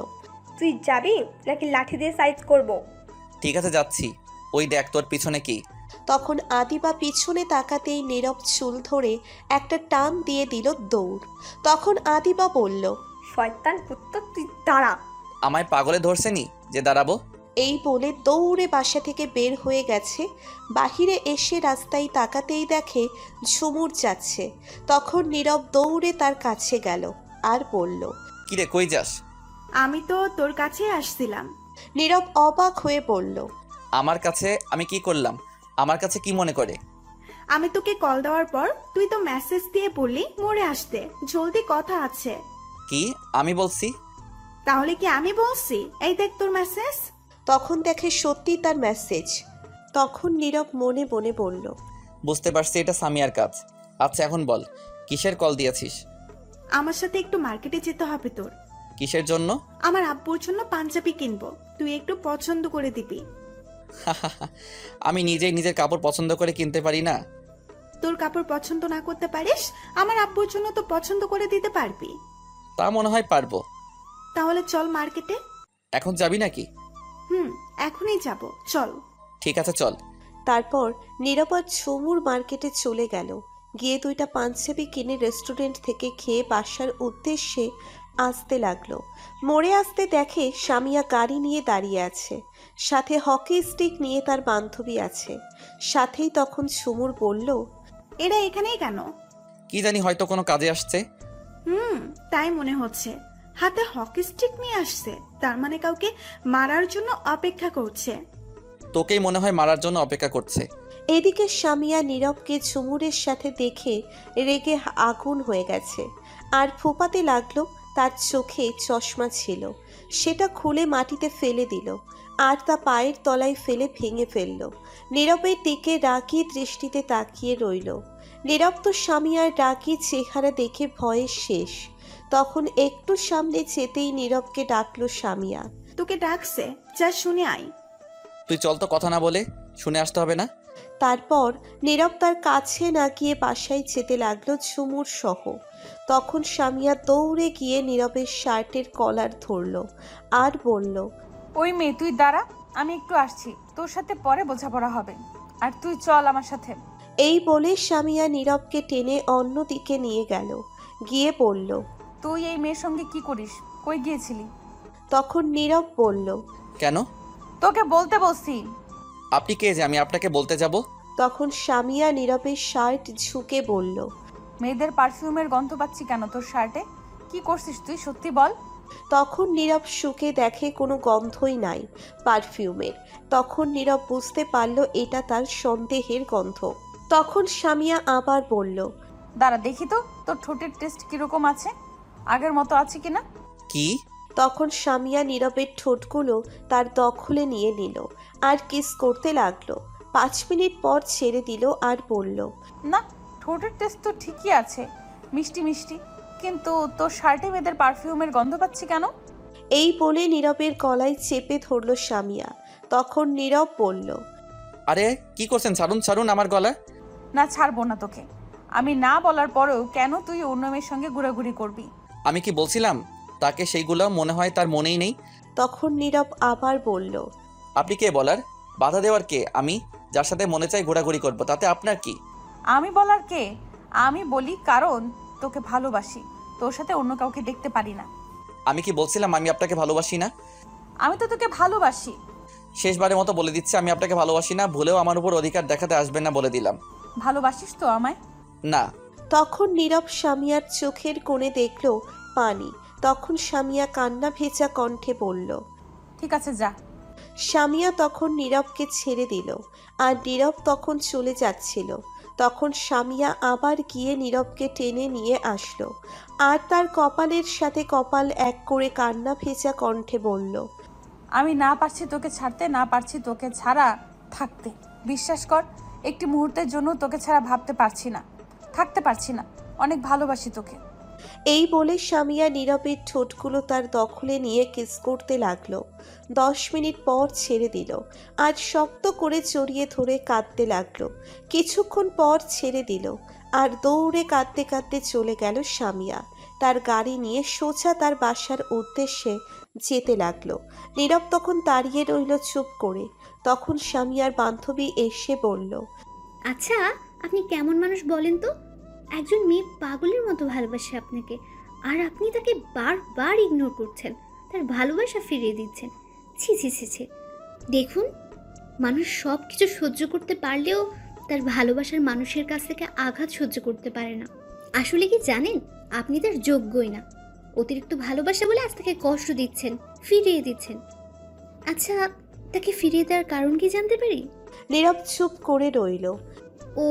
তুই যাবি নাকি লাঠি দিয়ে সাইজ করব? ঠিক আছে, যাচ্ছি। ওই দেখ তোর পিছনে কি। তখন আদিবা পিছনে তাকাতেই নীরব চুল ধরে একটা টান দিয়ে দিল দৌড়। তখন আদিবা বলল, শয়তান পুত্র, তুই দাঁড়া। আমায় পাগলে ধরছে নি যে দাঁড়াবো? এই বলে দৌড়ে বাসা থেকে বের হয়ে গেছে। বাহিরে এসে রাস্তায় তাকাতেই দেখে ঝুমুর যাচ্ছে। তখন নীরব দৌড়ে তার কাছে গেল আর বলল, কিরে, কই যাস? আমি তো তোর কাছে আসছিলাম। নীরব অবাক হয়ে বলল, আমার কাছে আমি কি করলাম? আমার কাছে কি মনে করে? আমি তোকে কল দেওয়ার পর তুই তো মেসেজ দিয়ে বললি মোড়ে আসতে, জলদি কথা আছে। কি আমি বলছি? তাহলে কি আমি বলছি? এই দেখ তোর মেসেজ। তখন দেখে সত্যি তার মেসেজ। তখন নীরব মনে মনে বলল, বুঝতে পারছি এটা সামিয়ার কাজ। আচ্ছা, এখন বল, কিসের কল দিয়েছিস? আমার সাথে একটু মার্কেটে যেতে হবে তোর। কিসের জন্য? আমার আব্বুর জন্য পাঞ্জাবি কিনবো, তুই একটু পছন্দ করে দিবি। আমি নিজেই নিজের কাপড় পছন্দ করে কিনতে পারি না? তোর কাপড় পছন্দ না করতে পারিস, আমার আব্বুর জন্য তো পছন্দ করে দিতে পারবি। তা মনে হয় পারবো। তাহলে চল মার্কেটে। এখন যাবি নাকি? এখনই যাব, চল। ঠিক আছে, চল। তারপর নীরব আর ঝুমুর মার্কেটে চলে গেল। গিয়ে দুইটা পাঞ্জাবি কিনে রেস্টুরেন্ট থেকে খেয়ে বাসার উদ্দেশ্যে আসতে লাগলো। মোড়ে আসতে দেখে সামিয়া গাড়ি নিয়ে দাঁড়িয়ে আছে, সাথে হকি স্টিক নিয়ে তার বান্ধবী আছে। সাথেই তখন ঝুমুর বলল, এরা এখানেই কেন? কি জানি, হয়তো কোনো কাজে আসছে। তাই মনে হচ্ছে। হাতে হকি স্টিক নিয়ে আসছে, তার মানে কাউকে মারার জন্য অপেক্ষা করছে। তোকেই মনে হয় মারার জন্য অপেক্ষা করছে। এদিকে সামিয়া নীরবকে ঝুমুরের সাথে দেখে রেগে আগুন হয়ে গেছে আর ফোপাতে লাগলো। তার চোখে চশমা ছিল, সেটা খুলে মাটিতে ফেলে দিল আর তা পায়ের তলায় ফেলে ভেঙে ফেলল। নীরবের দিকে রাগী দৃষ্টিতে তাকিয়ে রইল। নীরব তো সামিয়ার রাগী চেহারা দেখে ভয়ে শেষ। তখন একটু সামনে যেতেই নীরবকে ডাকলো সামিয়া। তোকে ডাকছে, যা শুনে আয়। তুই চল তো, কথা না বলে শুনে আসতে হবে না? তারপর নীরব তার কাছে না গিয়ে বাসায় যেতে লাগলো ঝুমুর সহ। তখন সামিয়া দৌড়ে গিয়ে নীরবের শার্টের কলার ধরলো আর বলল, ওই মেয়ে, তুই দাঁড়া, আমি একটু আসছি, তোর সাথে পরে বোঝাপড়া হবে। আর তুই চল আমার সাথে। এই বলে সামিয়া নীরবকে টেনে অন্যদিকে নিয়ে গেল। গিয়ে বলল, তুই এই মেয়ের সঙ্গে কি করিস? কই গিয়েছিলি? তখন নীরব বলল, কেন? তোকে বলতে বলছি। আপনি কে যে আমি আপনাকে বলতে যাব? তখন সামিয়া নীরবের শার্ট ঝুঁকে বলল, মেয়েদের পারফিউমের গন্ধ পাচ্ছি কেন তোর শার্টে? কি করছিস তুই, সত্যি বল। তখন নীরব শুকে দেখে কোনো গন্ধই নাই পারফিউমের। তখন নীরব বুঝতে পারল এটা তার সন্দেহের গন্ধ। তখন সামিয়া আবার বলল, দাঁড়া দেখি তো তোর ঠোঁটের টেস্ট কিরকম আছে, আগের মতো আছে কিনা। কি? তখন সামিয়া নীরবের ঠোঁটগুলো তার দখলে নিয়ে নিল আর কিস করতে লাগলো। 5 মিনিট পর ছেড়ে দিল আর বলল, না, ঠোঁটের টেস্ট তো ঠিকই আছে, মিষ্টি মিষ্টি, কিন্তু তোর শার্টে মেয়েদের পারফিউমের গন্ধ পাচ্ছি কেন? এই বলে নীরবের গলায় চেপে ধরল সামিয়া। তখন নীরব বলল, আরে কি করছেন? ছাড়ুন ছাড়ুন আমার গলা। না, ছাড়বো না তোকে। আমি না বলার পরেও কেন তুই অন্য মেয়ের সঙ্গে ঘোরাঘুরি করবি? আমি কি বলছিলাম তাকে সেইগুলো মনে হয় তার মনেই নেই। তখন নীরব আবার বলল, আপনি কে বলার? বাধা দেওয়ার কে? আমি যার সাথে মনে চাই ঘোরাঘুরি করবো, তাতে আপনার কি? আমি বলার কে? আমি বলি কারণ তোকে ভালোবাসি, তোর সাথে অন্য কাউকে দেখতে পারি না। আমি কি বলছিলাম আমি আপনাকে ভালোবাসি না? আমি তো তোকে ভালোবাসি। শেষবারের মতো বলে দিচ্ছি, আমি আপনাকে ভালোবাসি না। ভুলেও আমার উপর অধিকার দেখাতে আসবেন না, বলে দিলাম। ভালোবাসিস তো আমায়? না। তখন নীরব সামিয়ার চোখের কোণে দেখল পানি। তখন সামিয়া কান্না ভেজা কণ্ঠে বলল, ঠিক আছে, যা। সামিয়া তখন নীরবকে ছেড়ে দিল, আর নীরব তখন চলে যাচ্ছিল। তখন সামিয়া আবার গিয়ে নীরবকে টেনে নিয়ে আসলো, আর তার কপালের সাথে কপাল এক করে কান্না ভেজা কণ্ঠে বলল, আমি না পারছি তোকে ছাড়তে, না পারছি তোকে ছাড়া থাকতে। বিশ্বাস কর, একটি মুহূর্তের জন্য তোকে ছাড়া ভাবতে পারছি না, থাকতে পারছি না। অনেক ভালোবাসি তোকে। এই বলে সামিয়া নীরবের ঠোঁটগুলো তার দখলে নিয়ে কিস করতে লাগলো। 10 মিনিট পর ছেড়ে দিল, আর শক্ত করে জড়িয়ে ধরে কাঁদতে লাগলো। কিছুক্ষণ পর ছেড়ে দিল, আর দৌড়ে কাঁদতে কাঁদতে চলে গেল সামিয়া। তার গাড়ি নিয়ে সোজা তার বাসার উদ্দেশ্যে যেতে লাগলো। নীরব তখন দাঁড়িয়ে রইল চুপ করে। তখন সামিয়ার বান্ধবী এসে বলল, আচ্ছা, আপনি কেমন মানুষ বলেন তো? একজন মেয়ে পাগলের মতো ভালোবাসে আপনাকে, আর আপনি তাকে বারবার ইগনোর করছেন, তার ভালোবাসা ফিরিয়ে দিচ্ছেন। ছি ছি ছি ছি। দেখুন, মানুষ সব কিছু সহ্য করতে পারলেও তার ভালোবাসার মানুষের কাছ থেকে আঘাত সহ্য করতে পারে না। আসলে কি জানেন, আপনি তার যোগ্যই না। অতিরিক্ত ভালোবাসা বলে আজ তাকে কষ্ট দিচ্ছেন, ফিরিয়ে দিচ্ছেন। আচ্ছা, তাকে ফিরিয়ে দেওয়ার কারণ কি জানতে পারি? নীরব চুপ করে রইল। ও,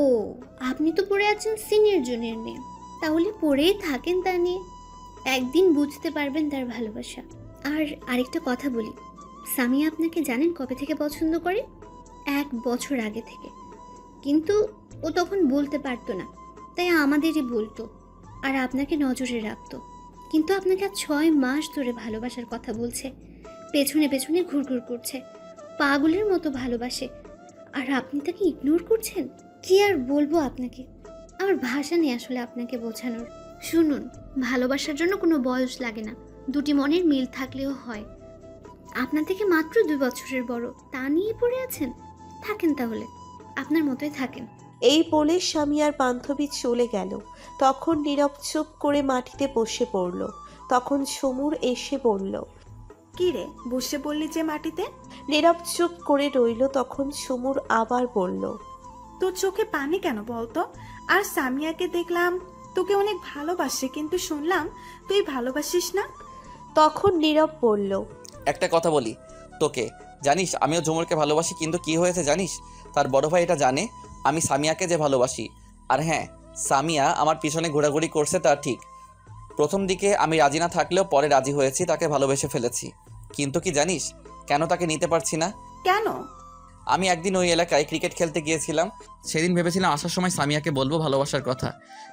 আপনি তো পড়ে আছেন সিনিয়র জুনিয়র নিয়ে। তাহলে পড়েই থাকেন তা নিয়ে, একদিন বুঝতে পারবেন তার ভালোবাসা। আর আরেকটা কথা বলি, সামিয়া আপনাকে জানেন কবে থেকে পছন্দ করে? 1 বছর আগে থেকে। কিন্তু ও তখন বলতে পারতো না, তাই আমাদেরই বলতো, আর আপনাকে নজরে রাখতো। কিন্তু আপনাকে আজ 6 মাস ধরে ভালোবাসার কথা বলছে, পেছনে পেছনে ঘুরঘুর করছে, পাগলের মতো ভালোবাসে, আর আপনি তাকে ইগনোর করছেন। কি আর বলবো আপনাকে, আমার ভাষা নেই আসলে আপনাকে বোঝানোর। শুনুন, ভালোবাসার জন্য কোনো বয়স লাগে না, দুটি মনের মিল থাকলেও হয়। আপনার থেকে মাত্র 2 বছরের বড়, তা নিয়ে পড়ে আছেন? থাকেন তাহলে, আপনার মতোই থাকেন। এই বলে সামিয়ার বান্ধবী চলে গেল। তখন নীরব চুপ করে মাটিতে বসে পড়ল। তখন ঝুমুর এসে বলল, কি রে, বসে বললি যে মাটিতে? নীরব চুপ করে রইল। তখন ঝুমুর আবার বলল, তোর চোখে পানি কেন বলতো? আর সামিয়াকে দেখলাম তোকে অনেক ভালোবাসে, কিন্তু শুনলাম তুই ভালোবাসিস না। তখন নীরব বলল, একটা কথা বলি তোকে, জানিস আমিও ঝুমুরকে ভালোবাসি, কিন্তু কি হয়েছে জানিস? তার বড় ভাই এটা জানে আমি সামিয়াকে যে ভালোবাসি। আর হ্যাঁ, সামিয়া আমার পিছনে ঘোরাঘুরি করছে তা ঠিক। প্রথম দিকে আমি রাজি না থাকলেও পরে রাজি হয়েছি, তাকে ভালোবেসে ফেলেছি। কিন্তু কি জানিস কেন তাকে নিতে পারছি না? কেন? আমি একদিন ওই এলাকায় ক্রিকেট খেলতে গিয়েছিলাম। সেদিন ভেবেছিলাম আসার সময় সামিয়াকে বলবো ভালোবাসার কথা,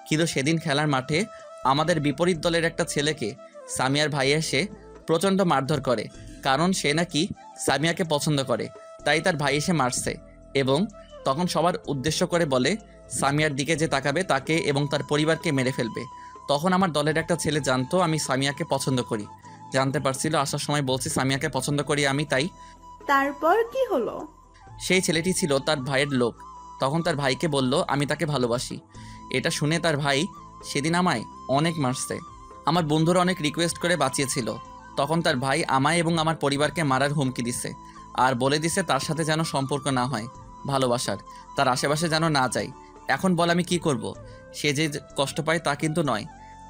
কিন্তু সেদিন খেলার মাঠে আমাদের বিপরীত দলের একটা ছেলেকে সামিয়ার ভাই এসে প্রচণ্ড মারধর করে, কারণ সে নাকি সামিয়াকে পছন্দ করে, তাই তার ভাই এসে মারছে এবং তখন সবার উদ্দেশ্য করে বলে সামিয়ার দিকে যে তাকাবে তাকে এবং তার পরিবারকে মেরে ফেলবে। তখন আমার দলের একটা ছেলে জানতো আমি সামিয়াকে পছন্দ করি, জানতে পারছিল, আসার সময় বলছি সামিয়াকে পছন্দ করি আমি, তাই। তারপর কি হলো? সেই ছেলেটি ছিল তার ভাইয়ের লোক। তখন তার ভাইকে বলল আমি তাকে ভালোবাসি। এটা শুনে তার ভাই সেদিন আমায় অনেক মারছে। আমার বন্ধুরা অনেক রিকোয়েস্ট করে বাঁচিয়েছিল। তখন তার ভাই আমায় এবং আমার পরিবারকে মারার হুমকি দিছে, আর বলে দিছে তার সাথে যেন সম্পর্ক না হয় ভালোবাসার, তার আশেপাশে যেন না যাই। এখন বল আমি কি করব? সে যে কষ্ট পায় তা কিন্তু নয়,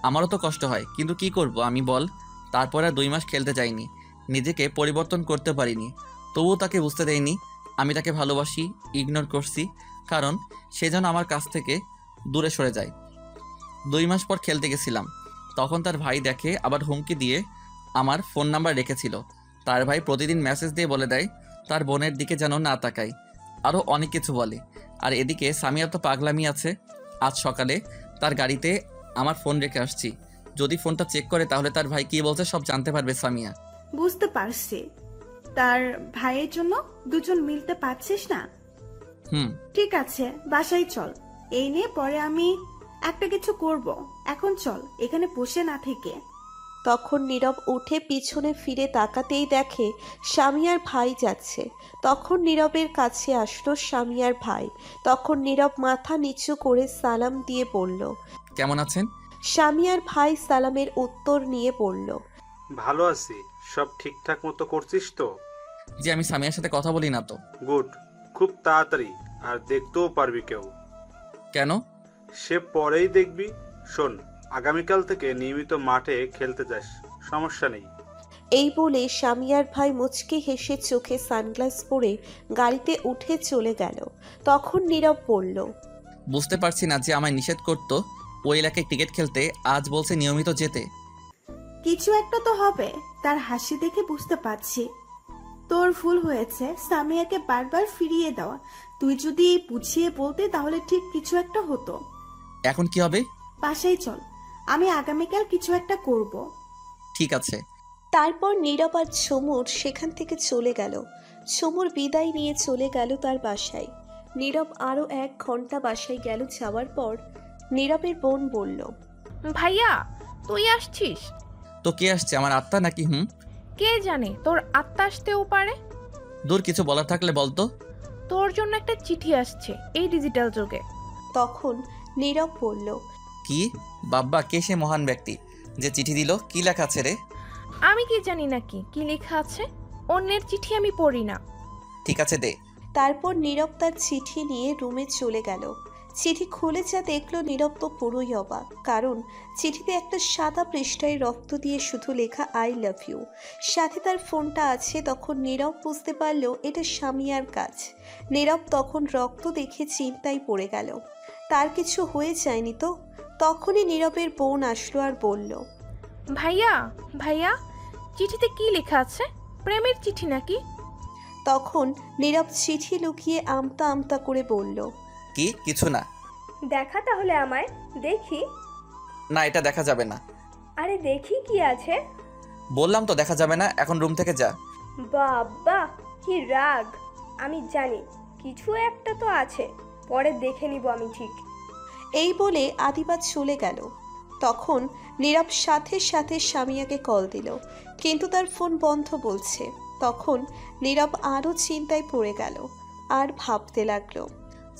আমারও তো কষ্ট হয়, কিন্তু কি করব আমি বল? তারপর আর 2 মাস খেলতে যাইনি, নিজেকে পরিবর্তন করতে পারিনি, তবুও তাকে বুঝতে দেয়নি আমি তাকে ভালোবাসি, ইগনোর করছি, কারণ সে যেন আমার কাছ থেকে দূরে সরে যায়। 2 মাস পর খেলতে গেছিলাম, তখন তার ভাই দেখে আবার হুমকি দিয়ে আমার ফোন নাম্বার রেখেছিল। তার ভাই প্রতিদিন মেসেজ দিয়ে বলে দেয় তার বোনের দিকে যেন না তাকাই, আরও অনেক কিছু বলে। আর এদিকে সামিয়ার তো পাগলামি আছে। আজ সকালে তার গাড়িতে আমার ফোন রেখে আসছি, যদি ফোনটা চেক করে তাহলে তার ভাই কী বলছে সব জানতে পারবে সামিয়া। বুঝতে পারছি, তার ভাইয়ের জন্য দুজন মিলতে পারছিস না। ঠিক আছে, বাসায় চল, এই নিয়ে পরে আমি একটা কিছু করব। এখন চল, এখানে বসে না থেকে। তখন নীরব উঠে পিছনে ফিরে তাকাতেই দেখে সামিয়ার ভাই যাচ্ছে। তখন নীরবের কাছে আসলো সামিয়ার ভাই। তখন নীরব মাথা নিচু করে সালাম দিয়ে বলল, কেমন আছেন? সামিয়ার ভাই সালামের উত্তর নিয়ে বলল, ভালো আছি। সব ঠিকঠাক মতো করছিস তো? যে আমি সামিয়ার সাথে কথা বলি না তো। গুড, খুব তাড়াতাড়ি, আর দেখতেও পারবি কেউ। কেন? সে পরেই দেখবি। শোন, আগামীকাল থেকে নিয়মিত মাঠে খেলতে যাস, সমস্যা নেই। এই বলে স্বামীয়ার ভাই মুচকি হেসে চোখে সানগ্লাস পরে গাড়িতে উঠে চলে গেল। তখন নীরব বলল, বুঝতে পারছি না যে আমায় নিষেধ করতো ওই এলাকায় ক্রিকেট খেলতে, আজ বলছে নিয়মিত যেতে। কিছু একটা তো হবে, তার হাসি দেখে বুঝতে পারছি। তোর ভুল হয়েছে সামিয়াকে বারবার ফিরিয়ে দেওয়া। তুই যদি বুঝিয়ে বলতে তাহলে ঠিক কিছু একটা হতো। এখন কি হবে? বাসায় চল, আমি আগামীকাল কিছু একটা করব। ঠিক আছে। তারপর নীরব আর ঝুমুর সেখান থেকে চলে গেল। ঝুমুর বিদায় নিয়ে চলে গেল তার বাসায়। নীরব আরো 1 ঘন্টা বাসায় গেল। যাওয়ার পর নীরবের বোন বলল, ভাইয়া তুই আসছিস? তো কে আসছে, আমার আত্মা নাকি? কে জানে, তোর আত্মা আসতেও পারে। দূর, কিছু বলার থাকলে বলতো। তোর জন্য একটা চিঠি আসছে এই ডিজিটাল যুগে। তখন নীরব বলল, কি? বাব্বা, কে সে মহান ব্যক্তি যে চিঠি দিল? কি লেখা আছে রে? আমি কি জানি নাকি কি লেখা আছে? অন্যের চিঠি আমি পড়ি না। ঠিক আছে, দে। তারপর নীরব তার চিঠি নিয়ে রুমে চলে গেল। চিঠি খুলে যা দেখলো, নীরব তো পুরোই অবাক। কারণ চিঠিতে একটা সাদা পৃষ্ঠায় রক্ত দিয়ে শুধু লেখা আই লাভ ইউ। সাথে তার ফোনটা আছে। তখন নীরব বুঝতে পারলো এটা স্বামীয়ার কাজ। নীরব তখন রক্ত দেখে চিন্তায় পড়ে গেল, তার কিছু হয়ে যায়নি তো? তখনই নীরবের বোন আসলো আর বলল, ভাইয়া ভাইয়া চিঠিতে কি লেখা আছে? প্রেমের চিঠি নাকি? তখন নীরব চিঠি লুকিয়ে আমতা আমতা করে বলল, কি? কিছু না। দেখা তাহলে আমায়, দেখি। না, এটা দেখা যাবে না। আরে দেখি কি আছে। বললাম তো দেখা যাবে না, এখন রুম থেকে যা। বাবা কি রাগ! আমি জানি কিছু একটা তো আছে, পরে দেখে নিব আমি ঠিক। এই বলে আদিবা চলে গেল। তখন নীরব সাথে সাথে স্বামীয়াকে কল দিল, কিন্তু তার ফোন বন্ধ বলছে। তখন নীরব আরও চিন্তায় পড়ে গেল আর ভাবতে লাগলো,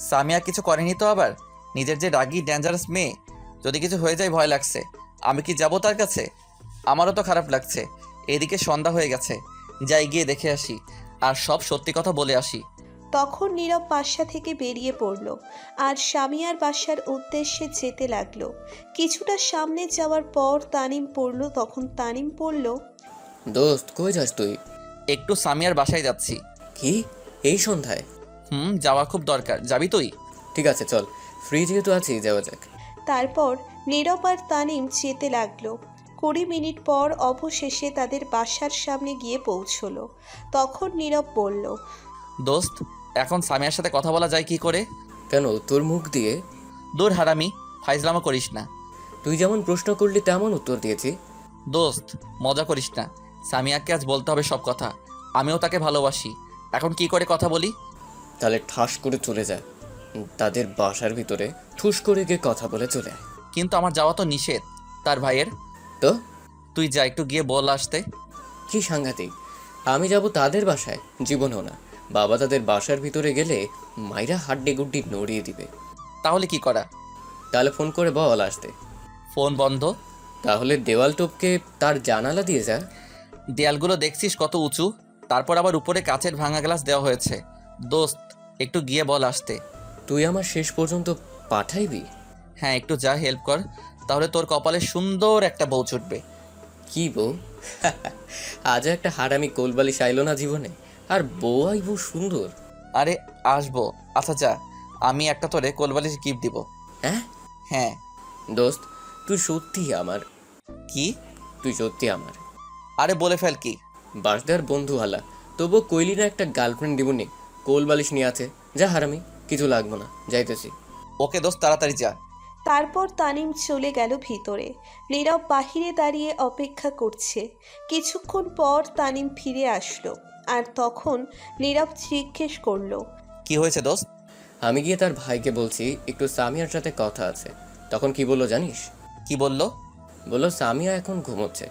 সামিয়া কিছু করেনি তো আবার? নিজের যে রাগী ডেঞ্জারাস মেয়ে, যদি কিছু হয়ে যায় ভয় লাগছে। আমি কি যাব তার কাছে? আমারও তো খারাপ লাগছে। এদিকে সন্ধ্যা হয়ে গেছে, যাই গিয়ে দেখে আসি আর সব সত্যি কথা বলে আসি। তখন নীরব বাসা থেকে বেরিয়ে পড়ল আর স্বামীয়ার বাসার উদ্দেশ্যে যেতে লাগলো। কিছুটা সামনে যাওয়ার পর তানিম পড়ল। তখন তানিম পড়ল, দোস্ত কই যাস তুই? একটু সামিয়ার বাসায় যাচ্ছি। কি এই সন্ধ্যায়? যাওয়া খুব দরকার। যাবি তুই? ঠিক আছে চল, ফ্রি যেহেতু আছি যাওয়া যাক। তারপর নীরব আর তানিম যেতে লাগলো। 20 মিনিট পর অবশেষে তাদের বাসার সামনে গিয়ে পৌঁছলো। তখন নীরব বলল, দোস্ত, এখন সামিয়ার সাথে কথা বলা যায় কি করে? কেন, তোর মুখ দিয়ে? দূর হারামি, ফাইজলামো করিস না। তুই যেমন প্রশ্ন করলি তেমন উত্তর দিয়েছি। দোস্ত, মজা করিস না। সামিয়াকে আজ বলতে হবে সব কথা। আমিও তাকে ভালোবাসি। এখন কি করে কথা বলি? তাহলে ঠাস করে চলে যায় তাদের বাসার ভিতরে, ঠুস করে গিয়ে কথা বলে চলে আয়। কিন্তু আমার যাওয়া তো নিষেধ তার ভাইয়ের। তো তুই যা, একটু গিয়ে বল আসতে। কি সাংঘাতিক! আমি যাব তাদের বাসায়? জীবনেও না। বাবা তাদের বাসার ভিতরে গেলে মাইরা হাড্ডি গুড্ডি নড়িয়ে দিবে। তাহলে কি করা? তাহলে ফোন করে বল আসতে। ফোন বন্ধ? তাহলে দেওয়াল টপকে তার জানালা দিয়ে যা। দেয়ালগুলো দেখছিস কত উঁচু, তারপর আবার উপরে কাচের ভাঙা গ্লাস দেওয়া হয়েছে। দোস্ত, একটু গিয়ে বল আসতে। তুই আমার শেষ পর্যন্ত পাঠাইবি? হ্যাঁ, একটু যা, হেল্প কর, তাহলে তোর কপালে সুন্দর একটা বউ ছুটবে। কি বউ? আজ একটা হারামি কোলবালিশ আইলো না জীবনে, আর বউ আইব সুন্দর? আরে আসবো। আচ্ছা যা, আমি একটা তোরে কোলবালিশ গিফট দিব। হ্যাঁ দোস্ত, তুই সত্যি আমার। কি? তুই সত্যি আমার। আরে বলে ফেল। কি? বাসদার বন্ধু হালা, তবু কইলি না একটা গার্লফ্রেন্ড দিবনি? কোলবালিশ নিয়ে আছে। যা হারামি, কিছু লাগবো না, যাইতেছি। ওকে দোস্ত, তাড়াতাড়ি যা। তারপর তানিম চলে গেল ভিতরে। নীরব বাহিরে দাঁড়িয়ে অপেক্ষা করছে। কিছুক্ষণ পর তানিম ফিরে আসলো আর তখন নীরব জিজ্ঞেস করলো, কি হয়েছে দোস্ত? আমি গিয়ে তার ভাইকে বলছি একটু সামিয়ার সাথে কথা আছে। তখন কি বললো জানিস? কি বললো? বললো সামিয়া এখন ঘুমোচ্ছে,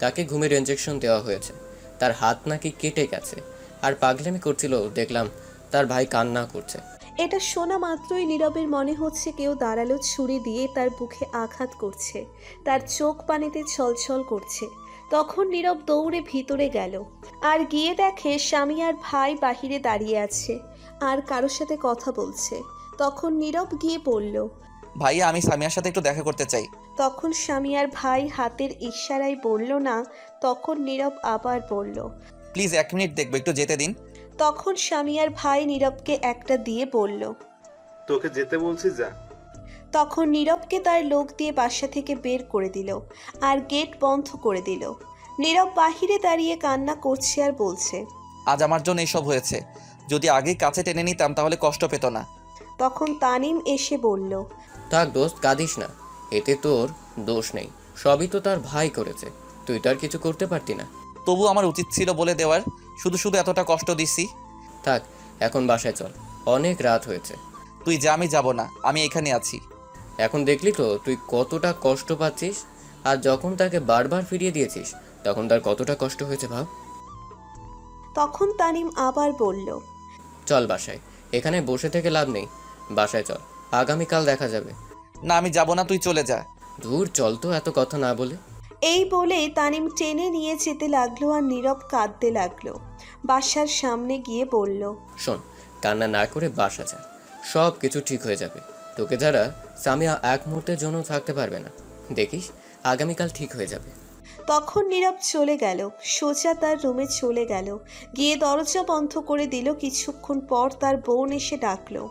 তাকে ঘুমের ইনজেকশন দেওয়া হয়েছে, তার হাত নাকি কেটে গেছে, আর পাগলামি করছিল। দেখলাম তার ভাই কান্না করছে। এটা শোনা মাত্রই নীরবের মনে হচ্ছে কেউ দাঁড়ালো ছুরি দিয়ে তার বুকে আঘাত করছে। তার চোখ পানিতে ছলছল করছে। তখন নীরব দৌড়ে ভিতরে গেল আর গিয়ে দেখে স্বামীয়ার ভাই বাহিরে দাঁড়িয়ে আছে আর কারোর সাথে কথা বলছে। তখন নীরব গিয়ে বলল, ভাইয়া, আমি সামিয়ার সাথে একটু দেখা করতে চাই। তখন স্বামীয়ার ভাই হাতের ইশারায় বলল না তখন নীরব আবার বলল। প্লিজ 1 মিনিট দেখবো, একটু যেতে দিন। তখন সামিয়ার ভাই নীরবকে একটা দিয়ে বলল। তোকে যেতে বলছি, যা। তখন নীরবকে তার লোক দিয়ে বাসা থেকে বের করে দিল আর গেট বন্ধ করে দিল। নীরব বাহিরে দাঁড়িয়ে কান্না করছে আর বলছে, আজ আমার জন্য এসব হয়েছে, যদি আগেই কাছে টেনে নিতাম তাহলে কষ্ট পেত না। তখন তানিম এসে বলল। থাক দোস্ত, কাঁদিস না, এতে তোর দোষ নেই, সবই তো তার ভাই করেছে, তুই তো আর কিছু করতে পারতি না। তবু আমার উচিত ছিল বলে দেওয়ার, শুধু শুধু এতটা কষ্ট দিছি। থাক, এখন বাসায় চল, অনেক রাত হয়েছে। তুই যা, আমি যাব না, আমি এখানে আছি। এখন দেখলি তো তুই কতটা কষ্ট পাচ্ছিস, আর যখন তাকে বারবার ফিরিয়ে দিয়েছিস তখন তার কতটা কষ্ট হয়েছে ভাব। তখন তানিম আবার বলল। চল বাসায়, এখানে বসে থেকে লাভ নেই, বাসায় চল, আগামীকাল দেখা যাবে। না, আমি যাব না, তুই চলে যা। দূর চল তো, এত কথা না বলে। এই বলে তানিম টেনে নিয়ে যেতে লাগলো আর নীরব কাঁদতে লাগলো। বাসার সামনে গিয়ে বলল। শোন, কান্না না করে বাসা যা, সব কিছু ঠিক হয়ে যাবে। তোকে যারা সামিয়া এক মুহূর্তের জন্য থাকতে পারবে না, দেখিস আগামীকাল ঠিক হয়ে যাবে। তখন নীরব চলে গেল, সোজা তার রুমে চলে গেল, গিয়ে দরজা বন্ধ করে দিল। কিছুক্ষণ পর তার বোন এসে ডাকলো,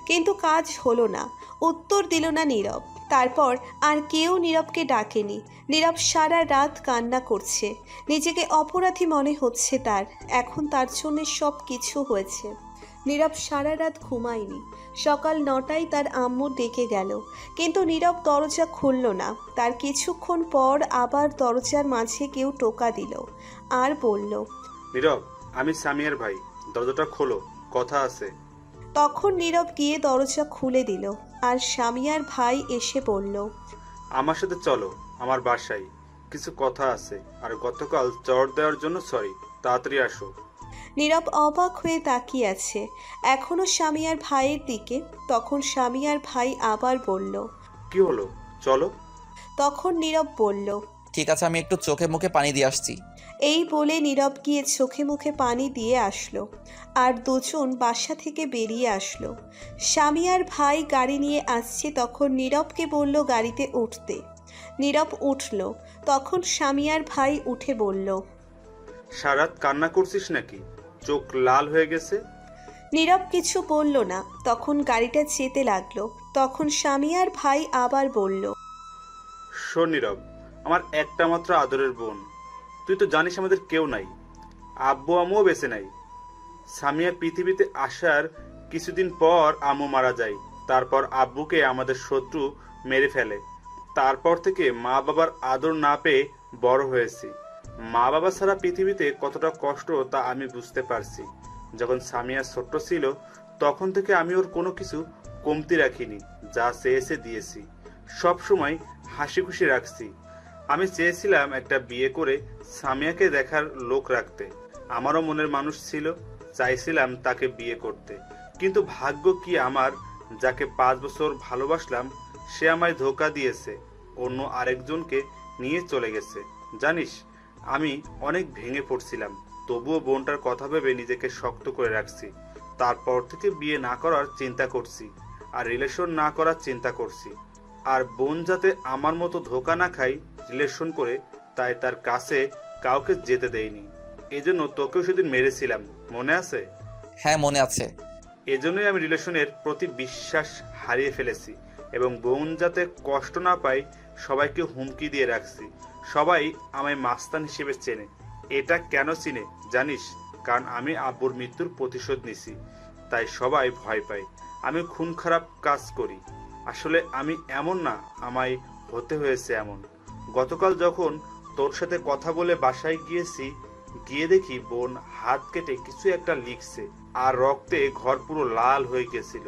কিন্তু কাজ হলো না, উত্তর দিল না নীরব। তারপর আর কেউ নীরবকে ডাকেনি। নীরব সারা রাত কান্না করছে, নিজেকে অপরাধী মনে হচ্ছে তার, এখন তার জন্য সব কিছু হয়েছে। নীরব সারা রাত ঘুমায়নি। সকাল 9টায় তার আম্মু ডেকে গেল, কিন্তু নীরব দরজা খুলল না। তার কিছুক্ষণ পর আবার দরজার মাঝে কেউ টোকা দিল আর বলল, নীরব, আমি সামিয়ার ভাই, দরজাটা খোলো, কথা আছে। তখন নীরব গিয়ে দরজা খুলে দিল আর সামিয়ার ভাই এসে বলল, আমার সাথে চলো আমার বাসায়, কিছু কথা আছে। আর গতকাল চড় দেওয়ার জন্য সরি, তাড়াতাড়ি আসো। নীরব অবাক হয়ে তাকিয়ে আছে এখনো সামিয়ার ভাইয়ের দিকে। তখন সামিয়ার ভাই আবার বলল, কি হলো, চলো। তখন নীরব বলল, ঠিক আছে, আমি একটু চোখে মুখে পানি দিয়ে আসছি। এই বলে নীরব গিয়ে চোখে মুখে পানি দিয়ে আসলো আর দুজন বাসা থেকে বেরিয়ে আসলো। সামিয়ার ভাই গাড়ি নিয়ে আসছে, তখন নীরবকে বলল গাড়িতে উঠতে। নীরব উঠল। তখন সামিয়ার ভাই উঠে বলল, সারাত কান্না করছিস নাকি, চোখ লাল হয়ে গেছে। নীরব কিছু বলল না। তখন গাড়িটা যেতে লাগলো। তখন সামিয়ার ভাই আবার বলল, শোন নীরব, আমার একটা মাত্র আদরের বোন, তুই তো জানিস আমাদের কেউ নাই, আব্বু আম্মুও বেঁচে নাই। সামিয়া পৃথিবীতে আসার কিছুদিন পর আম্মু মারা যায়, তারপর আব্বুকে আমাদের শত্রু মেরে ফেলে। তারপর থেকে মা বাবার আদর না পেয়ে বড় হয়েছি। মা বাবা ছাড়া পৃথিবীতে কতটা কষ্ট তা আমি বুঝতে পারছি। যখন সামিয়া ছোট্ট ছিল তখন থেকে আমি ওর কোনো কিছু কমতি রাখিনি, যা চেয়েছে দিয়েছি, সব সময় হাসি খুশি রাখছি। আমি চেয়েছিলাম একটা বিয়ে করে সামিয়াকে দেখার লোক রাখতে, আমারও মনের মানুষ ছিল, চাইছিলাম তাকে বিয়ে করতে। কিন্তু ভাগ্য কি আমার, যাকে 5 বছর ভালোবাসলাম সে আমায় ধোকা দিয়েছে, অন্য আরেকজনকে নিয়ে চলে গেছে। জানিস, আমি অনেক ভেঙে পড়ছিলাম, তবুও বোনটার কথা ভেবে নিজেকে শক্ত করে রাখছি। তারপর থেকে বিয়ে না করার চিন্তা করছি আর রিলেশন না করার চিন্তা করছি। আর বোন যাতে আমার মতো ধোকা না খাই রিলেশন করে, তাই তার কাছে কাউকে যেতে দেয়নি। এজন্য তোকেও সেদিন মেরেছিলাম, মনে আছে? হ্যাঁ, মনে আছে। এজন্যই আমি রিলেশনের প্রতি বিশ্বাস হারিয়ে ফেলেছি এবং বোন যাতে কষ্ট না পায় সবাইকে হুমকি দিয়ে রাখছি। সবাই আমায় মাস্তান হিসেবে চেনে। এটা কেন চিনে জানিস? কারণ আমি আব্বুর মৃত্যুর প্রতিশোধ নিছি, তাই সবাই ভয় পায়। আমি খুন খারাপ কাজ করি, আসলে আমি এমন না, আমায় হতে হয়েছে এমন। গতকাল যখন তোর সাথে কথা বলে বাসায় গিয়েছি, গিয়ে দেখি বোন হাত কেটে কিছু একটা লিখছে আর রক্তে ঘর পুরো লাল হয়ে গেছিল।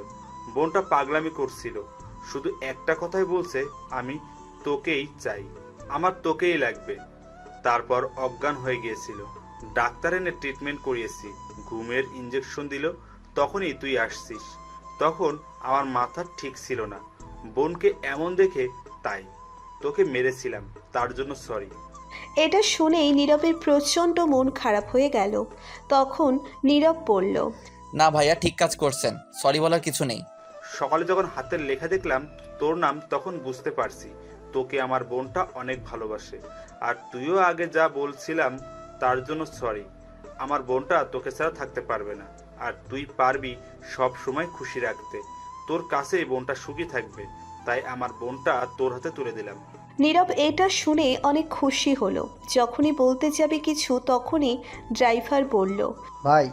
বোনটা পাগলামি করছিল, শুধু একটা কথাই বলছে, আমি তোকেই চাই, আমার তোকেই লাগবে। তারপর অজ্ঞান হয়ে গিয়েছিল। ডাক্তার এনে ট্রিটমেন্ট করিয়েছি, ঘুমের ইঞ্জেকশন দিল, তখনই তুই আসছিস। তখন আমার মাথা ঠিক ছিল না, বোনকে এমন দেখে, তাই তোকে মেরেছিলাম, তার জন্য সরি। এটা শুনেই নীরবের প্রচণ্ড মন খারাপ হয়ে গেল। তখন নীরব বলল, না ভাইয়া, ঠিক কাজ করছেন, সরি বলার কিছু নেই। সকালে যখন হাতের লেখা দেখলাম তোর নাম, তখন বুঝতে পারছি তোকে আমার বোনটা অনেক ভালোবাসে। আর তুইও আগে যা বলছিলাম তার জন্য সরি। আমার বোনটা তোকে ছাড়া থাকতে পারবে না, আর তুই পারবি সব সময় খুশি রাখতে। তোর কাছে বোনটা সুখী থাকবে, তাই আমার বোনটা তোর হাতে তুলে দিলাম। নীরব এটা শুনে অনেক খুশি হলো। যখনই বলতে যাবে কিছু তখনই ড্রাইভার বলল, ভাই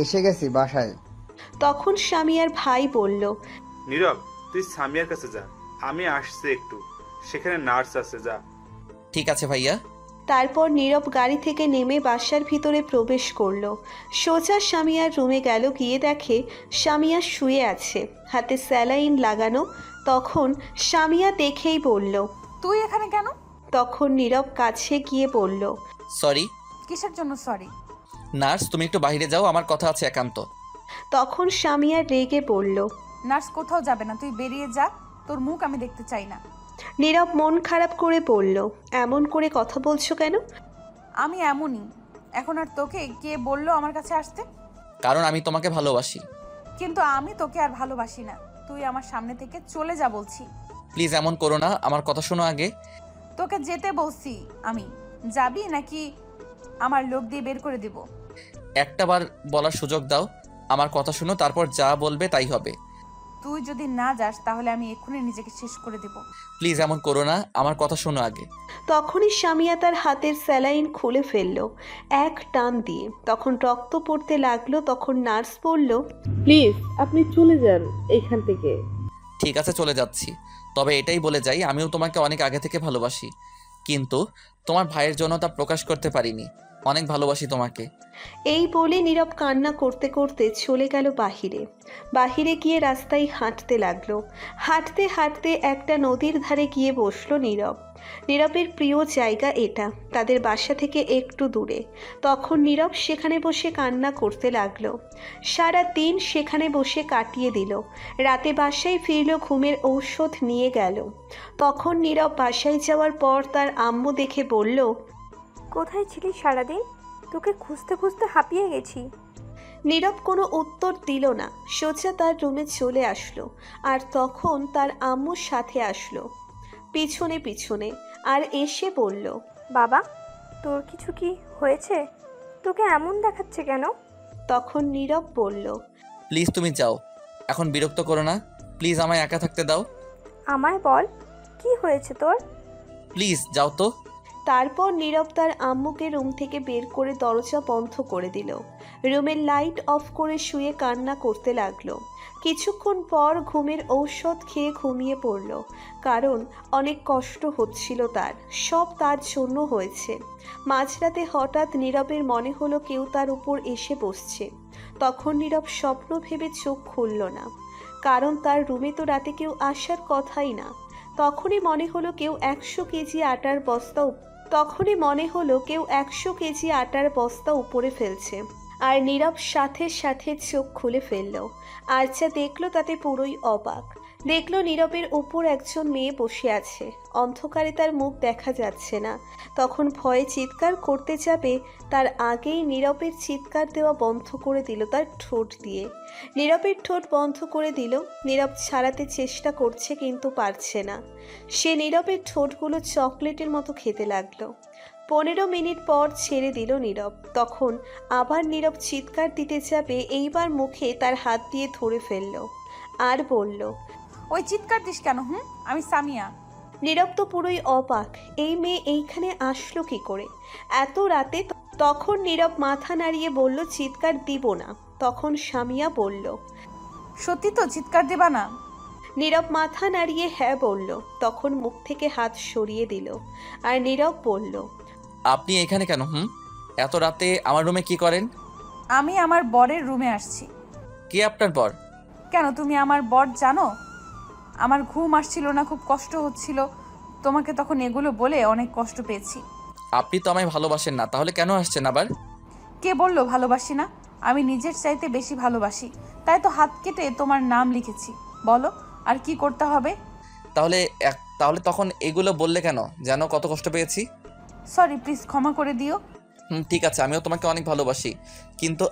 এসে গেছি বাসায়। তখন সামিয়ার ভাই বলল, নীরব তুই সামিয়ার কাছে যা, আমি আসছি একটু, সেখানে নার্স আছে, যা। ঠিক আছে ভাইয়া। তারপর নীরব গাড়ি থেকে নেমে বাসার ভিতরে প্রবেশ করলো। সোজা সামিয়ার রুমে গেল, গিয়ে দেখে সামিয়া শুয়ে আছে, হাতে স্যালাইন লাগানো। তখন সামিয়া দেখেই বলল, তুই এখানে কেন? তখন নীরব কাছে গিয়ে বলল, সরি। কিসের জন্য সরি? নার্স তুমি একটু বাইরে যাও, আমার কথা আছে একান্ত। তখন সামিয়া রেগে বলল, নার্স কোথাও যাবে না, তুই বেরিয়ে যা, তোর মুখ আমি দেখতে চাই না। নীরব মন খারাপ করে বলল, এমন করে কথা বলছো কেন? আমি এমনই। এখন আর তোকে কে বললো আমার কাছে আসতে? কারণ আমি তোমাকে ভালোবাসি। কিন্তু আমি তোকে আর ভালোবাসি না, তুই আমার সামনে থেকে চলে যা বলছি। প্লিজ এমন করো না, আমার কথা শোনো আগে। তোকে যেতে বলছি আমি, যাবি নাকি আমার লোক দিয়ে বের করে দিব? একটা বার বলার সুযোগ দাও, আমার কথা শোনো, তারপর যা বলবে তাই হবে। তুই যদি না যাস তাহলে আমি এক্ষুনি নিজেকে শেষ করে দেব। প্লিজ এমন করো না, আমার কথা শোনো আগে। তখনই সামিয়া তার হাতের স্যালাইন খুলে ফেলল এক টান দিয়ে। তখন রক্ত পড়তে লাগলো। তখন নার্স বলল, প্লিজ আপনি চলে যান এইখান থেকে। ঠিক আছে চলে যাচ্ছি, তবে এটাই বলে যাই আমিও তোমাকে অনেক আগে থেকে ভালোবাসি, কিন্তু তোমার ভাইয়ের জন্য তা প্রকাশ করতে পারিনি। অনেক ভালোবাসি তোমাকে। এই বলে নীরব কান্না করতে করতে চলে গেল বাহিরে। বাহিরে গিয়ে রাস্তায় হাঁটতে লাগলো। হাঁটতে হাঁটতে একটা নদীর ধারে গিয়ে বসলো নীরব। নীরবের প্রিয় জায়গা এটা, তাদের বাসা থেকে একটু দূরে। তখন নীরব সেখানে বসে কান্না করতে লাগলো। সারা দিন সেখানে বসে কাটিয়ে দিল। রাতে বাসায় ফিরল, ঘুমের ঔষধ নিয়ে গেল। তখন নীরব বাসায় যাওয়ার পর তার আম্মু দেখে বলল, কোথায় ছিলি সারাদিন? তোকে খুঁজতে খুঁজতে হাঁপিয়ে গেছি। নীরব কোনো উত্তর দিল না, সোজা তার রুমে চলে আসলো। আর তখন তার আম্মুর সাথে আসলো পিছনে পিছনে, আর এসে বলল, বাবা তোর কিছু কি হয়েছে? তোকে এমন দেখাচ্ছে কেন? তখন নীরব বলল, প্লিজ তুমি যাও, এখন বিরক্ত করো না, প্লিজ আমায় একা থাকতে দাও। আমায় বল কি হয়েছে তোর? প্লিজ যাও তো। তারপর নীরব তার আম্মুকে রুম থেকে বের করে দরজা বন্ধ করে দিল। রুমের লাইট অফ করে শুয়ে কান্না করতে লাগলো। কিছুক্ষণ পর ঘুমের ঔষধ খেয়ে ঘুমিয়ে পড়ল, কারণ অনেক কষ্ট হচ্ছিল তার, সব তার জন্য হয়েছে। মাঝরাতে হঠাৎ নীরবের মনে হলো কেউ তার উপর এসে বসছে। তখন নীরব স্বপ্ন ভেবে চোখ খুলল না, কারণ তার রুমে তো রাতে কেউ আসার কথাই না। তখনই মনে হলো কেউ 100 কেজি আটার বস্তা উপরে ফেলছে। আর নীরব সাথে সাথে চোখ খুলে ফেলল। আর যা দেখলো তাতে পুরোই অবাক। দেখলো নীরবের উপর একজন মেয়ে বসে আছে, অন্ধকারে তার মুখ দেখা যাচ্ছে না। তখন ভয়ে চিৎকার করতে যাবে, তার আগেই নীরবের চিৎকার দেওয়া বন্ধ করে দিল তার ঠোঁট দিয়ে। নীরবের ঠোঁট বন্ধ করে দিল। নীরব ছাড়াতে চেষ্টা করছে কিন্তু পারছে না। সে নীরবের ঠোঁটগুলো চকলেটের মতো খেতে লাগলো। 15 মিনিট পর ছেড়ে দিল নীরব। তখন আবার নীরব চিৎকার দিতে যাবে, এইবার মুখে তার হাত দিয়ে ধরে ফেলল আর বলল, ওই চিৎকার দিস কেন? আমি সামিয়া। নীরব তো পুরোই অবাক, এই মেয়ে এইখানে আসলো কি করে এত রাতে? তখন নীরব মাথা নাড়িয়ে বলল, চিৎকার দিব না। তখন সামিয়া বলল, সত্যি তো চিৎকার দিবা না? নীরব মাথা নাড়িয়ে হ্যাঁ বলল। তখন মুখ থেকে হাত সরিয়ে দিল আর নীরব বলল, আপনি এখানে কেন? এত রাতে আমার রুমে কি করেন? আমি আমার বরের রুমে আসছি। কে আপনার বর? কেন তুমি আমার বর জানো? আমার ঘুম আসছিল না, খুব কষ্ট হচ্ছিল, তোমাকে তখন এগুলো বলে অনেক কষ্ট পেয়েছি। আপনি তো আমায় ভালোবাসেন না, তাহলে কেন আসছেন আবার? কে বললো ভালোবাসি না? আমি নিজের চাইতে বেশি ভালোবাসি, তাই তো হাত কেটে তোমার নাম লিখেছি। বলো আর কি করতে হবে? তাহলে তখন এগুলো বললে কেন? জানো কত কষ্ট পেয়েছি। সরি, প্লিজ ক্ষমা করে দিও। ঠিক আছে, আমিও তোমাকে অনেক ভালোবাসি, কিন্তু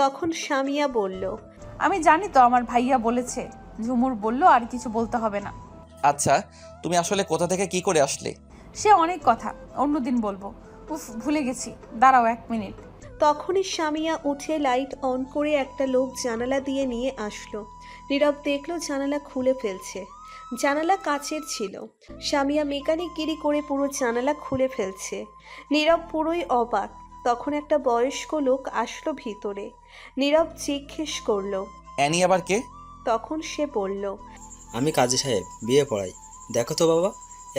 তখন সামিয়া বলল, আমি জানি তো, আমার ভাইয়া বলেছে, ঝুমুর বলল আর কিছু বলতে হবে না। আচ্ছা তুমি আসলে কোথা থেকে কি করে আসলে? সে অনেক কথা, অন্যদিন বলবো। উফ, ভুলে গেছি, দাঁড়াও 1 মিনিট। তখনই সামিয়া উঠে লাইট অন করে একটা লোক জানালা দিয়ে নিয়ে আসলো। নীরব দেখলো জানালা খুলে ফেলছে। জানালা কাচের ছিল। সামিয়া মেকানিকগিরি করে পুরো জানালা খুলে ফেলছে। নীরব পুরোই অবাক। তখন একটা বয়স্ক লোক আসলো ভিতরে। নীরব জিজ্ঞেস করলো, অ্যানি আবার কে? তখন সে বলল, আমি কাজী সাহেব, বিয়ে পড়াই। দেখো তো বাবা,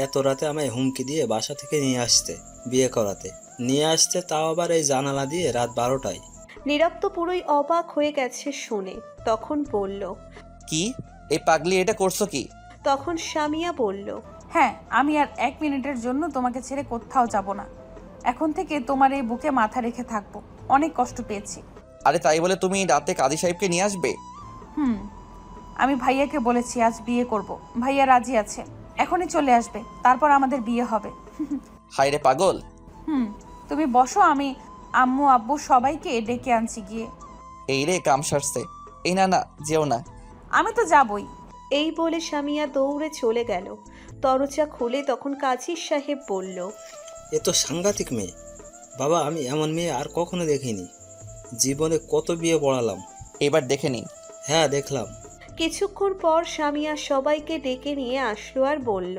এত রাতে আমায় হুমকি দিয়ে বাসা থেকে নিয়ে আসতে, বিয়ে করাতে নিয়ে আসতে, তাও আবার এই জানালা দিয়ে রাত 12টায়। নীরব তো পুরোই অবাক হয়ে গেছে শুনে। তখন বলল, কি এই পাগলি এটা করছো কি? তখন সামিয়া বলল, হ্যাঁ, আমি আর 1 মিনিটের জন্য তোমাকে ছেড়ে কোথাও যাব না। এখন থেকে তোমার এই বুকে মাথা রেখে থাকবো। অনেক কষ্ট পেয়েছি। আরে তাই বলে তুমি রাতে কাজী সাহেবকে নিয়ে আসবে? আমি ভাইয়াকে বলেছি আজ বিয়ে করব। ভাইয়া রাজি আছে, এখনই চলে আসবে, তারপর আমাদের বিয়ে হবে। হায় রে পাগল। তুমি বসো, আমি আম্মু আব্বু সবাইকে ডেকে আনছি গিয়ে। এই রে কাম সারছে। এই না না, যেও না। আমি তো যাবই। এই বলে সামিয়া দৌড়ে চলে গেল। দরজা খুলে তখন কাজী সাহেব বলল, এ তো সাংঘাতিক মেয়ে বাবা, আমি এমন মেয়ে আর কখনো দেখিনি। জীবনে কত বিয়ে পড়ালাম। এবার দেখে নিন। হ্যাঁ, দেখলাম। কিছুক্ষণ পর সামিয়া সবাইকে ডেকে নিয়ে আসলো আর বলল,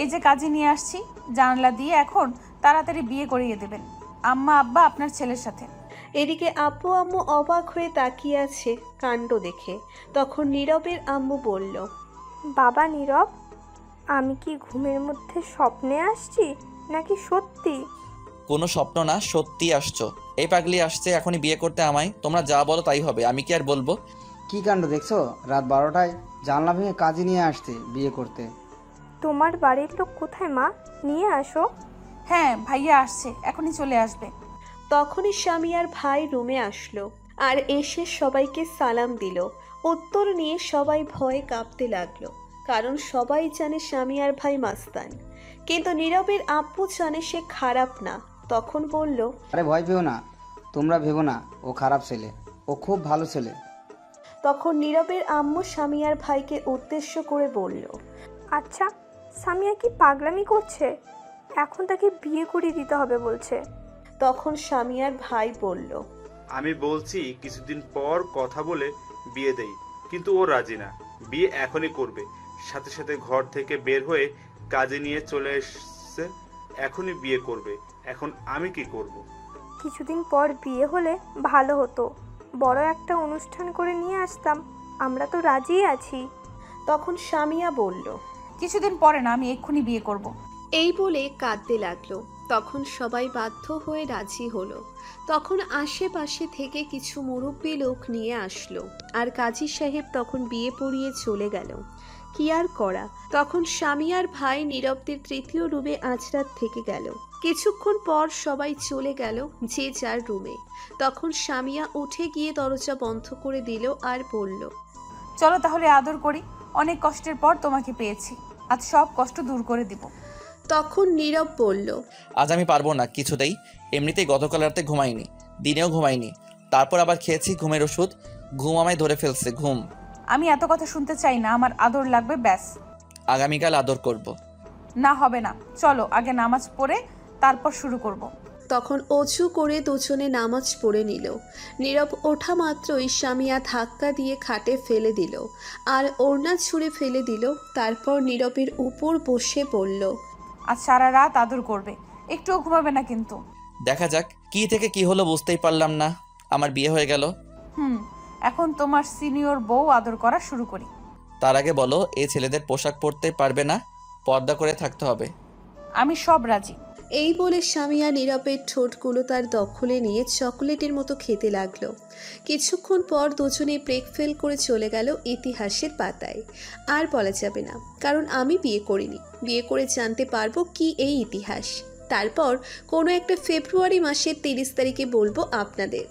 এই যে কাজী নিয়ে আসছি, জানালা দিয়ে এখন তাড়াতাড়ি বিয়ে করিয়ে দেবেন আম্মা আব্বা আপনার ছেলের সাথে। এদিকে আব্বু আম্মু অবাক হয়ে তাকিয়ে আছে কাণ্ড দেখে। তখন নীরবের আম্মু বলল, বাবা নীরব, আমি কি ঘুমের মধ্যে স্বপ্নে আসছি নাকি সত্যি? কোনো স্বপ্ন না, সত্যি আসছো। এই পাগলি আসছে এখনই বিয়ে করতে আমায়। তোমরা যা বলো তাই হবে, আমি কি আর বলবো? কি কাণ্ড দেখছো, রাত 12টায় জানলা ভেঙে কাজী নিয়ে আসছে বিয়ে করতে। তোমার বাড়ির লোক কোথায় মা? নিয়ে আসো। হ্যাঁ, ভাইয়া আসছে, এখনই চলে আসবে। তখনই সামিয়ার ভাই রুমে আসলো আর এসে সবাইকে সালাম দিল। উত্তর নিয়ে সবাই ভয়ে কাঁপতে লাগলো, কারণ সবাই জানে সামিয়ার ভাই মাস্তান। কিন্তু নীরবের আব্বু জানে সে খারাপ না। তখন বলল, আরে ভয় পেও না, তোমরা ভেবো না ও খারাপ ছেলে, ও খুব ভালো ছেলে। তখন নীরবের আম্মু সামিয়ার ভাইকে উদ্দেশ্য করে বলল, আচ্ছা, সামিয়া কি পাগলামি করছে? এখন তাকে বিয়ে করিয়ে দিতে হবে বলছে। তখন সামিয়ার ভাই বলল, আমি বলছি কিছুদিন পর কথা বলে বিয়ে দেই, কিন্তু ও রাজি না। বিয়ে এখনই করবে। সাথে সাথে ঘর থেকে বের হয়ে কাজে নিয়ে চলে এসছে, এখনই বিয়ে করবে। এখন আমি কি করব? কিছুদিন পর বিয়ে হলে ভালো হতো, বড় একটা অনুষ্ঠান করে নিয়ে আসতাম। আমরা তো রাজিই আছি। তখন সামিয়া বলল, কিছুদিন পরে না, আমি এক্ষুনি বিয়ে করব। এই বলে কাঁদতে লাগলো। তখন সবাই বাধ্য হয়ে রাজি হলো। তখন আশেপাশে থেকে কিছু মুরব্বী লোক নিয়ে আসলো আর কাজী সাহেব তখন বিয়ে পড়িয়ে চলে গেল। কি আর করা। তখন সামিয়ার ভাই নীরবদের তৃতীয় রুমে আজরাত থেকে গেল। কিছুক্ষণ পর সবাই চলে গেল যে যার রুমে। তখন সামিয়া উঠে গিয়ে দরজা বন্ধ করে দিল আর বলল, চলো তাহলে আদর করি। অনেক কষ্টের পর তোমাকে পেয়েছি, আজ সব কষ্ট দূর করে দিব। তখন নীরব বলল, আজ আমি পারবো না কিছুতেই। এমনিতেই গতকাল রাতে ঘুমাইনি, দিনেও ঘুমাইনি, তারপর আবার খেয়েছি ঘুমের ওষুধ। ঘুম আমায় ধরে ফেলছে, ঘুম। আমি এত কথা শুনতে চাই না, আমার আদর লাগবে ব্যাস। আগামীকাল আদর করব। না হবে না, চলো আগে নামাজ পড়ে তারপর শুরু করব। তখন অজু করে দুজনে নামাজ পড়ে নিল। নীরব ওঠা মাত্রই সামিয়া ধাক্কা দিয়ে খাটে ফেলে দিল আর ওড়না ছুঁড়ে ফেলে দিল। তারপর নীরবের উপর বসে বলল, আজ সারা রাত আদর করবে, একটুও ঘুমাবে না কিন্তু। দেখা যাক কি থেকে কি হলো, বুঝতেই পারলাম না। আমার বিয়ে হয়ে গেল। এখন তোমার সিনিয়র বউ আদর করা শুরু করি। তার আগে বলো, এই ছেলেদের পোশাক পরতে পারবে না, পর্দা করে থাকতে হবে। আমি সব রাজি। এই বলে সামিয়া নীরবের ঠোঁটগুলো তার দখলে নিয়ে চকলেটের মতো খেতে লাগলো। কিছুক্ষণ পর দুজনেই ব্রেক ফেল করে চলে গেল ইতিহাসের পাতায়। আর বলা যাবে না, কারণ আমি বিয়ে করিনি। বিয়ে করে জানতে পারবো কি এই ইতিহাস। তারপর কোনো একটা ফেব্রুয়ারি মাসের 30 তারিখে বলবো আপনাদের।